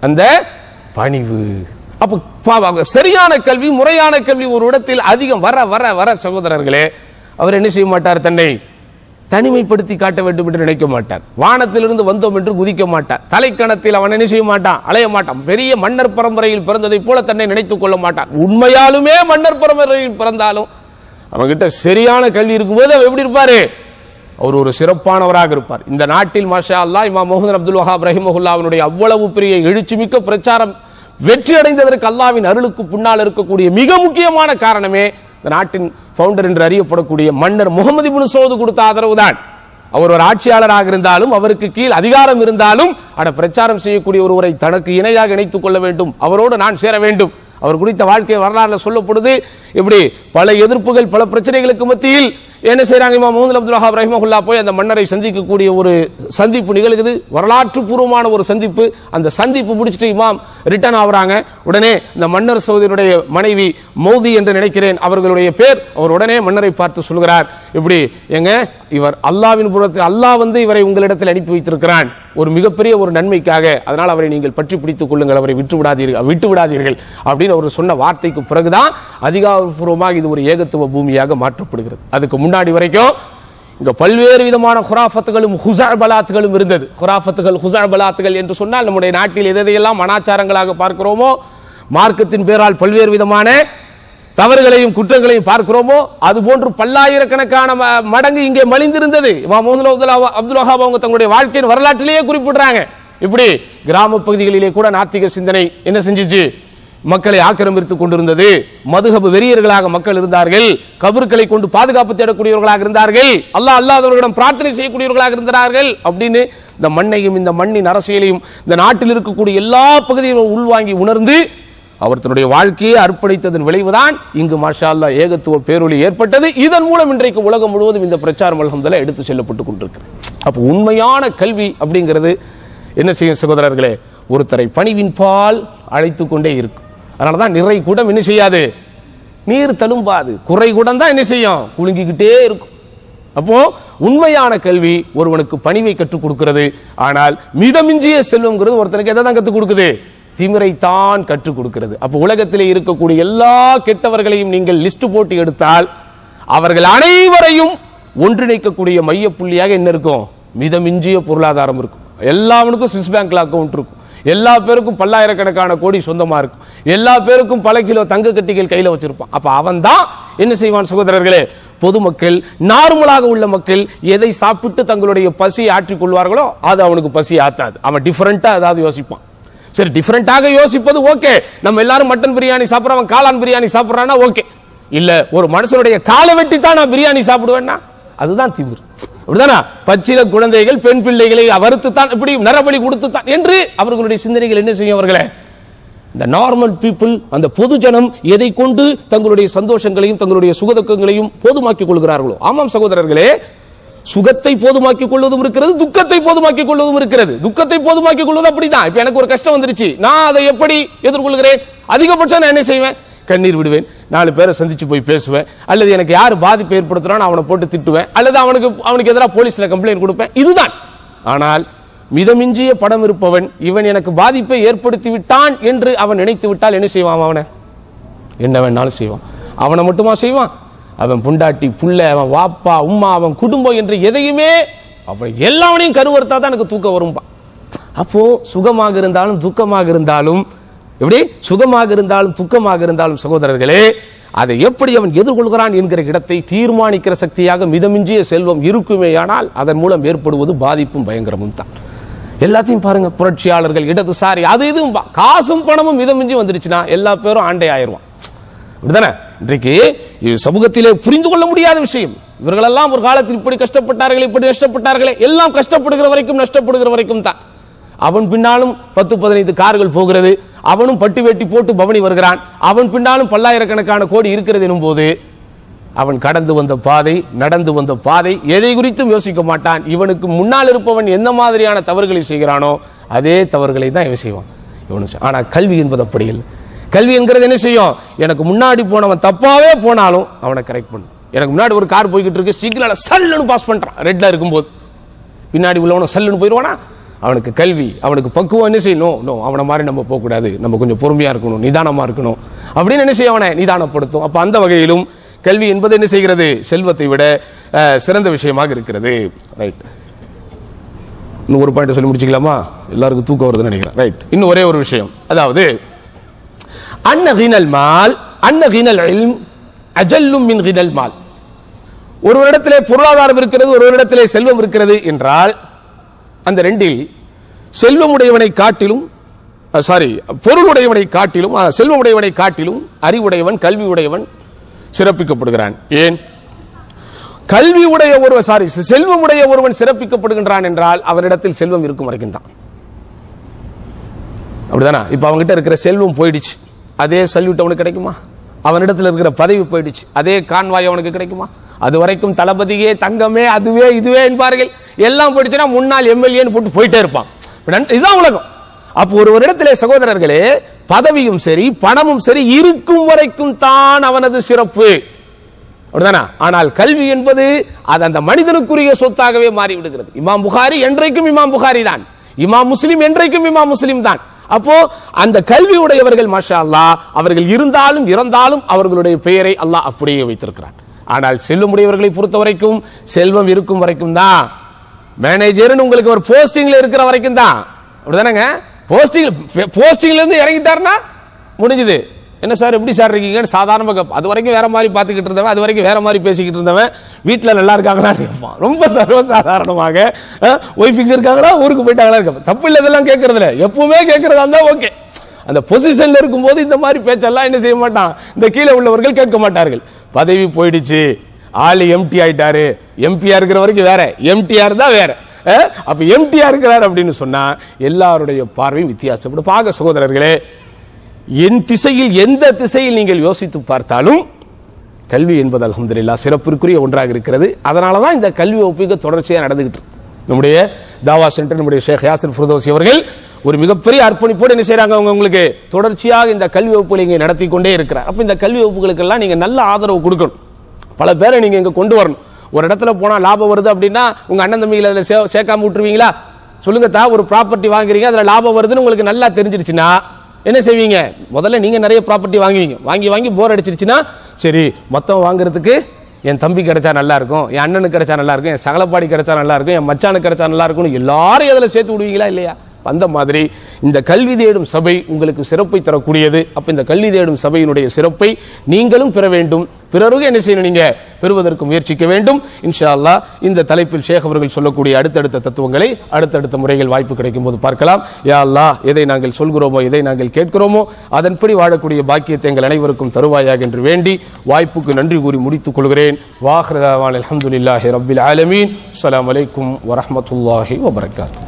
அந்த பணிவு. அப்ப சரியான கல்வி, முறையான கல்வி ஒரு இடத்தில் அதிகம் வர வர வர சகோதரர்களே, அவர் என்ன செய்ய மாட்டார், தன்னை தனிமைப்படுத்தி காட்ட வேண்டும் என்று நினைக்க மாட்டார். வானத்திலிருந்து வந்தோம் என்று குதிக்க மாட்டார். தலைக்கணத்தில் அவன் என்ன செய்ய மாட்டான், அலைய மாட்டான். பெரிய மன்னர் பரம்பரையில் பிறந்ததை போல தன்னை நினைத்துக் கொள்ள மாட்டான். உண்மையாலுமே மன்னர் பரம்பரையில் பிறந்தாலும் அவன்கிட்ட சரியான கல்வி இருக்கும்போது அவர் எப்படி இருப்பாரு, அவர் ஒரு சிறப்பானவராக இருப்பார். இந்த நாட்டில் மாஷா அல்லாஹ் இமாம் முஹம்மது அப்துல் வஹாப் ரஹிமஹுல்லாஹ்வுடைய அவ்வளவு பெரிய எழுச்சிமிக்க பிரச்சாரம் வெற்றி அடைந்ததற்கு அல்லாஹ்வின் அருளுக்கு பின்னால் இருக்கக்கூடிய மிக முக்கியமான காரணமே இந்த நாட்டின் பவுண்டர் என்று அறியப்படக்கூடிய மன்னர் முகமது இப்னு சௌத் கொடுத்த ஆதரவுதான். அவர் ஒரு ஆட்சியாளராக இருந்தாலும், அவருக்கு கீழ் அதிகாரம் இருந்தாலும், பிரச்சாரம் செய்யக்கூடிய ஒருவரை தனக்கு இணையாக இணைத்துக் கொள்ள வேண்டும், அவரோடு நான் சேர வேண்டும். அவர் குறித்த வாழ்க்கை வரலாறுல சொல்லப்படுது. இப்படி பல எதிர்ப்புகள், பல பிரச்சனைகளுக்கு மத்தியில் என்ன செய்யறாங்க, இமாம் முஹம்மது அப்துல் வஹாப் ரஹிமஹுல்லாஹ் போய் அந்த மன்னரை சந்திக்கக்கூடிய ஒரு சந்திப்பு நிகழ்கிறது. வரலாற்று பூர்வமான ஒரு சந்திப்பு. அந்த சந்திப்பு முடிச்சுட்டு இமாம் ரிட்டர்ன் ஆகுறாங்க. உடனே இந்த மன்னர் சௌதியுடைய மனைவி மௌதி என்று நினைக்கிறேன் அவர்களுடைய பேர், அவர் உடனே மன்னரை பார்த்து சொல்கிறார், இப்படி எங்க இவர் அல்லாஹ்வின் புறத்தில் அல்லாஹ் இவரை உங்களிடத்தில் அனுப்பி வைத்திருக்கிறான் ஒரு மிகப்பெரிய ஒரு நன்மைக்காக, அதனால் அவரை நீங்கள் பற்றி பிடித்துக் கொள்ளுங்கள், அவரை விட்டு விடாதீர்கள் அப்படின்னு அவர் சொன்ன வார்த்தைக்கு பிறகுதான் அதிகாரப்பூர்வமாக இது ஒரு ஏகத்துவ பூமியாக மாற்றப்படுகிறது. அதுக்கு முன்னாடி வரைக்கும் இங்க பல்வேறு விதமான ஹுராஃபத்துகளும் ஹுஸஅபலாத்துகளும் இருந்தது. ஹுஸஅபலாத்துகள் என்று சொன்னால் நம்முடைய நாட்டில் எதையெல்லாம் அனாச்சாரங்களாக பார்க்கிறோமோ, மார்க்கத்தின் பேரால் பல்வேறு விதமான தவறுகளையும் குற்றங்களையும் பார்க்கிறோமோ, அது போன்று பல்லாயிரக்கணக்கான மடங்கு இங்கே மலிந்திருந்தது. இமாம் முஹம்மது அப்துல் வஹாப் அவங்க தங்களுடைய வாழ்க்கையின் வரலாற்றிலேயே குறிப்பிடுறாங்க. இப்படி கிராம பகுதிகளிலே கூட நாத்திக சிந்தனை என்ன செஞ்சிச்சு, மக்களை ஆக்கிரமித்துக் கொண்டிருந்தது. மதுஹப் வெறியர்களாக மக்கள் இருந்தார்கள். கபர்களை கொண்டு பாதுகாப்பு தேடக்கூடியவர்களாக இருந்தார்கள். அல்லாஹ் அல்லாதவர்களிடம் பிரார்த்தனை செய்யக்கூடியவர்களாக இருந்தார்கள். அப்படின்னு இந்த மண்ணையும் இந்த மண்ணின் அரசியலையும் இந்த நாட்டில் இருக்கக்கூடிய எல்லா பகுதியிலும் உள்வாங்கி உணர்ந்து அவர் தன்னுடைய வாழ்க்கையை அர்ப்பணித்ததன் விளைவுதான் இங்கு மாஷா அல்லாஹ் ஏகத்துவ பேரொளி ஏற்பட்டது. இதன் மூலம் இன்றைக்கு உலகம் முழுவதும் இந்த பிரச்சாரம் அல்ஹம்துலில்லாஹ் எடுத்து செல்லப்பட்டுக் கொண்டிருக்கிறது. அப்ப உண்மையான கல்வி அப்படிங்கிறது என்ன செய்யும் சகோதரர்களே, ஒருத்தரை பணிவின் பால் அழைத்துக் கொண்டே இருக்கும். அதனாலதான் நிறை குடம் என்ன செய்யாது, நீர் தழும்பாது. குறை குடம் தான் என்ன செய்யும், குலுங்கிக்கிட்டே இருக்கும். அப்போ உண்மையான கல்வி ஒருவனுக்கு பணிவை கற்றுக் கொடுக்கிறது. ஆனால் மிதமிஞ்சிய செல்வம்ங்கிறது ஒருத்தனுக்கு எதை தான் கற்றுக் கொடுக்குது, திமிரைத்தான் கற்றுக் கொடுக்கிறது. அப்ப உலகத்திலே இருக்கக்கூடிய எல்லா கெட்டவர்களையும் நீங்கள் லிஸ்ட் போட்டு எடுத்தால் அவர்கள் அனைவரையும் ஒன்றிணைக்கக்கூடிய மைய புள்ளியாக என்ன இருக்கும், மிதமிஞ்சிய பொருளாதாரம் இருக்கும். எல்லாவனுக்கும் சுவிஸ் பேங்க்ல அக்கவுண்ட் இருக்கும், எல்லா பேருக்கும் பல்லாயிரக்கணக்கான கோடி சொந்தமா இருக்கும், எல்லா பேருக்கும் பல கிலோ தங்க கட்டிகள் கையில வச்சிருப்பான். அப்ப அவன் தான் என்ன செய்வான் சகோதரர்களே? பொதுமக்கள், நார்மலாக உள்ள மக்கள் எதை சாப்பிட்டு தங்களுடைய பசியை ஆற்றிக் கொள்வார்களோ அது அவனுக்கு பசி ஆத்தாது. அவன் டிஃபரெண்டா ஏதாவது யோசிப்பான். சரி, டிஃபரெண்டாக யோசிப்பது ஓகே. நம்ம எல்லாரும் மட்டன் பிரியாணி சாப்பிடுறவன் காளான் பிரியாணி சாப்பிடுறான்னா ஓகே. இல்ல, ஒரு மனுஷனுடைய காலை வெட்டி தான் நான் பிரியாணி சாப்பிடுவேன்னா அதுதான் திமிர். அப்படிதானா? பச்சில குழந்தைகள் பெண் பிள்ளைகளை வறுத்து தான், இப்படி நரபலி கொடுத்து தான் என்று அவர்களுடைய சிந்தனைகள் என்ன செய்யும்? அவர்களே, இந்த நார்மல் பீப்புள், அந்த பொது ஜனம் எதை கொண்டு தங்களுடைய சந்தோஷங்களையும் தங்களுடைய சுகதுக்கங்களையும் போதுமாக்கிக் கொள்கிறார்களோ. ஆமாம் சகோதரர்களே, சுகத்தை போதுமாக்கிக் கொள்வதும் இருக்கிறது, துக்கத்தை போதுமாக்கிக் கொள்வதும் இருக்கிறது. துக்கத்தை போதுமாக்கிக் கொள்வது அப்படிதான். இப்ப எனக்கு ஒரு கஷ்டம் வந்துருச்சு, நான் அதை எப்படி எதிர்கொள்கிறேன்? அதிகபட்சம் நான் என்ன செய்வேன்? கண்ணீர் விடுவேன், 4 பேரை சந்திச்சு போய் பேசுவேன், அல்லது எனக்கு யார் பாதிப்பு ஏற்படுத்துறான்னு அவனை போட்டு திட்டுவேன், அல்லது அவனுக்கு எதிராக போலீஸ்ல கம்ப்ளைண்ட் கொடுப்பேன். இதுதான். ஆனால் மிதமிஞ்சிய படம் இருப்பவன், இவன் எனக்கு பாதிப்பை ஏற்படுத்தி விட்டான் என்று அவன் நினைத்து விட்டால் என்ன செய்வான்? அவனை என்ன வேணாலும் செய்வான். அவனை மட்டுமா செய்வான்? அவன் புண்டாட்டி, புள்ள, அவன் வாப்பா, உம்மா, அவன் குடும்பம் என்று எதையுமே அவன் எல்லாவனையும் கருவறுத்தா தான் எனக்கு தூக்கம் வரும்பா. அப்போ சுகமாக இருந்தாலும் துக்கமாக இருந்தாலும், எப்படி சுகமாக இருந்தாலும் துக்கமாக இருந்தாலும் சகோதரர்களே, அதை எப்படி அவன் எதிர்கொள்கிறான் என்கிற இடத்தை தீர்மானிக்கிற சக்தியாக மிதமிஞ்சிய செல்வம் இருக்குமேயானால் அதன் மூலம் ஏற்படுவது பாதிப்பும் பயங்கரமும் தான். எல்லாத்தையும் பாருங்க, புரட்சியாளர்கள், இடதுசாரி, அது இதுவும் காசும் பணமும் மிதமிஞ்சி வந்துருச்சுன்னா எல்லா பேரும் ஆண்டை ஆயிடுவான். அப்படிதானே? இன்றைக்கு சமூகத்திலே புரிந்து கொள்ள முடியாத விஷயம். இவர்களெல்லாம் ஒரு காலத்தில் இப்படி கஷ்டப்பட்டார்களே, இப்படி நஷ்டப்பட்டார்களே, எல்லாம் கஷ்டப்படுகிற வரைக்கும் நஷ்டப்படுகிற வரைக்கும் தான். அவன் பின்னாலும் 10-15 கார்கள் போகிறது, அவனும் பட்டு வேட்டி போட்டு பவனி வருகிறான், அவன் பின்னாலும் பல்லாயிரக்கணக்கான கோடி இருக்கிறது எனும் போது அவன் கடந்து வந்த பாதை, நடந்து வந்த பாதை, எதை குறித்தும் யோசிக்க மாட்டான். இவனுக்கு முன்னால் இருப்பவன் எந்த மாதிரியான தவறுகளை செய்கிறானோ அதே தவறுகளை தான் இவன் செய்வான். ஆனா கல்வி என்பது அப்படி இல்லை. கல்வி என்கிறது என்ன செய்யும்? எனக்கு முன்னாடி போனவன் தப்பாவே போனாலும் அவனை கரெக்ட் பண்ணும். எனக்கு முன்னாடி ஒரு கார் போய்கிட்டு இருக்கு, சிக்னல சல்லுன்னு பாஸ் பண்றான், ரெட்ல இருக்கும்போது பின்னாடி உள்ளவன சல்லுன்னு போயிடுவானா? அவனுக்கு கல்வி, அவனுக்கு பக்குவம் என்ன செய்யணும்? நோ, அவனை மாதிரி நம்ம போக கூடாது, நம்ம கொஞ்சம் பொறுமையா இருக்கணும், நிதானமா இருக்கணும் அப்படின்னு என்ன செய்ய அவனை நிதானப்படுத்தும். அப்ப அந்த வகையிலும் கல்வி என்பது என்ன செய்கிறது? செல்வத்தை விட சிறந்த விஷயமாக இருக்கிறது. ரைட், இன்னும் ஒரு பாயிண்ட் சொல்லி முடிச்சுக்கலாமா? எல்லாருக்கும் தூக்கம் வருதுன்னு நினைக்கிறேன். ரைட், இன்னும் ஒரே ஒரு விஷயம், அதாவது அன்ன கினல் மால் அன்ன கினல் இல்ம் அஜல்லும் மின் கினல் மால். ஒரு இடத்திலே பொருளாதாரம் இருக்கிறது, ஒரு இடத்திலே செல்வம் இருக்கிறது என்றால் அந்த ரெண்டில் செல்வமுடையவனை காட்டிலும் பொருளுடையவனை காட்டிலும் செல்வமுடையவனை காட்டிலும் அறிவுடையவன், கல்வி உடையவன் சிறப்பிக்கப்படுகிறான். ஏன்? கல்வி உடைய ஒருவன் செல்வமுடைய ஒருவன் சிறப்பிக்கப்படுகின்றான் என்றால் அவனிடத்தில் செல்வம் இருக்கும் வரைக்கும் தான். அப்படிதானா? இப்ப அவன்கிட்ட இருக்கிற செல்வம் போயிடுச்சு, அதே சல்யூட் அவனுக்கு கிடைக்குமா? அவனிடத்தில் இருக்கிற பதவி போயிடுச்சு, அதே கான்வாய் அவனுக்கு கிடைக்குமா? அது வரைக்கும் தளபதியே, தங்கமே, அதுவே இதுவே என்பார்கள். எல்லாம் போயிடுச்சுன்னா முன்னாள் எம்எல்ஏன்னு போட்டு போயிட்டே இருப்பான். இதுதான் உலகம். அப்போ ஒரு இடத்திலே சகோதரர்களே, பதவியும் சரி பணமும் சரி இருக்கும் வரைக்கும் தான் அவனது சிறப்பு. அப்படிதானா? ஆனால் கல்வி என்பது அது அந்த மனிதனுக்குரிய சொத்தாகவே மாறிவிடுகிறது. இமாம் புகாரி என்றைக்கும் இமாம் புகாரி தான், இமாம் முஸ்லிம் என்றைக்கும் இமாம் முஸ்லிம் தான். அப்போ அந்த கல்வி உடையவர்கள் மாஷா அல்லாஹ், அவர்கள் இருந்தாலும் இறந்தாலும் அவர்களுடைய பெயரை அல்லாஹ் அப்படியே வைத்திருக்கிறான். ஆனால் செல்வமுடையவர்களை பொறுத்த வரைக்கும் செல்வம் இருக்கும் வரைக்கும் தான். மேனேஜர் உங்களுக்கு ஒரு போஸ்டிங்ல இருக்கிற வரைக்கும் தான். அப்படிதானங்க? போஸ்டிங்ல இருந்து இறங்கிட்டாருன்னா முடிஞ்சது. என்ன சார் எப்படி சார் இருக்கீங்கன்னு சாதாரணமாக, அது வரைக்கும் வேற மாதிரி பார்த்துக்கிட்டு இருந்தவன், அது வரைக்கும் வேற மாதிரி பேசிக்கிட்டு இருந்தவன், வீட்டில் நல்லா இருக்காங்களான்னு கேட்பான். ரொம்ப சர்வசாதாரணமாக ஒய்ஃப் இங்க இருக்காங்களா, ஊருக்கு போயிட்டாங்களா இருக்க. தப்பு இல்லை, இதெல்லாம் கேட்கறதுல எப்பவுமே கேட்கறதா இருந்தா ஓகே. அந்த பொசிஷன்ல இருக்கும்போது இந்த மாதிரி பேச்செல்லாம் என்ன செய்ய மாட்டான், இந்த கீழே உள்ளவர்கள் கேட்க மாட்டார்கள். பதவி போயிடுச்சு, ஆளு எம்டி ஆயிட்டாரு, எம்பியா இருக்கிற வரைக்கும் வேற, எம்டிஆர் தான் வேற. அப்ப எம்டிஆ இருக்கிறார் அப்படின்னு சொன்னா எல்லாருடைய பார்வையும் வித்தியாசப்படும். பாக சகோதரர்களே, என் திசையில் எந்த திசையில் நீங்கள் யோசித்து பார்த்தாலும் கல்வி என்பது அல்ஹம்துலில்லாஹ் சிறப்பிற்குரிய ஒன்றாக இருக்கிறது. அதனாலதான் இந்த கல்வி ஒப்புகை தொடர்ச்சியாக நடந்துகிட்டு இருக்கு. நம்முடைய தாவா சென்டர், நம்முடைய ஷேக் யாசிர் ஃபிர்தௌசி அவர்கள் ஒரு மிகப்பெரிய அர்ப்பணிப்போடு என்ன செய்யறாங்க, உங்களுக்கு தொடர்ச்சியாக இந்த கல்வி வகுப்புகளை இங்கே நடத்தி கொண்டே இருக்கிறார். அப்ப இந்த கல்வி வகுப்புகளுக்கெல்லாம் நீங்க நல்ல ஆதரவு கொடுக்கணும். பல பேரை நீங்க இங்க கொண்டு வரணும். ஒரு இடத்துல போனா லாபம் வருது அப்படின்னா உங்க அண்ணன் தம்பிகளை அதுல சேர்க்காம விட்டுருவீங்களா? சொல்லுங்க தா, ஒரு ப்ராப்பர்ட்டி வாங்குறீங்க, அதுல லாபம் வருதுன்னு உங்களுக்கு நல்லா தெரிஞ்சிருச்சுன்னா என்ன செய்வீங்க? முதல்ல நீங்க நிறைய ப்ராப்பர்ட்டி வாங்குவீங்க. வாங்கி போர் அடிச்சிருச்சுன்னா சரி, மொத்தம் வாங்குறதுக்கு என் தம்பி கிடைச்சா நல்லா இருக்கும், என் அண்ணனுக்கு கிடைச்சா நல்லா இருக்கும், என் சகலப்பாடி கிடைச்சா நல்லா இருக்கும், என் மச்சானுக்கு கிடைச்சா நல்லா இருக்கும், எல்லாரும் அதில் சேர்த்து விடுவீங்களா இல்லையா? அந்த மாதிரி இந்த கல்வி தேடும் சபை உங்களுக்கு சிறப்பை தரக்கூடியது. அப்ப இந்த கல்வி தேடும் சபையினுடைய சிறப்பை நீங்களும் பெற வேண்டும், பிறருக்கு என்ன செய்யணும், நீங்க பெறுவதற்கு முயற்சிக்க வேண்டும். இன்ஷா அல்லாஹ் இந்த தலைப்பில் ஷேக் அவர்கள் சொல்லக்கூடிய அடுத்தடுத்த தத்துவங்களை அடுத்தடுத்த முறைகள் வாய்ப்பு கிடைக்கும் போது பார்க்கலாம். யா அல்லாஹ், எதை நாங்கள் சொல்கிறோமோ, எதை நாங்கள் கேட்கிறோமோ அதன்படி வாழக்கூடிய பாக்கியத்தை எங்கள் அனைவருக்கும் தருவாயாக என்று வேண்டி வாய்ப்புக்கு நன்றி கூறி முடித்துக் கொள்கிறேன். வாஹிரு தஅவானா அல்ஹம்துலில்லாஹி ரப்பில் ஆலமீன். அஸ்ஸலாமு அலைக்கும் வரஹ்மத்துல்லாஹி வபரகாத்துஹு.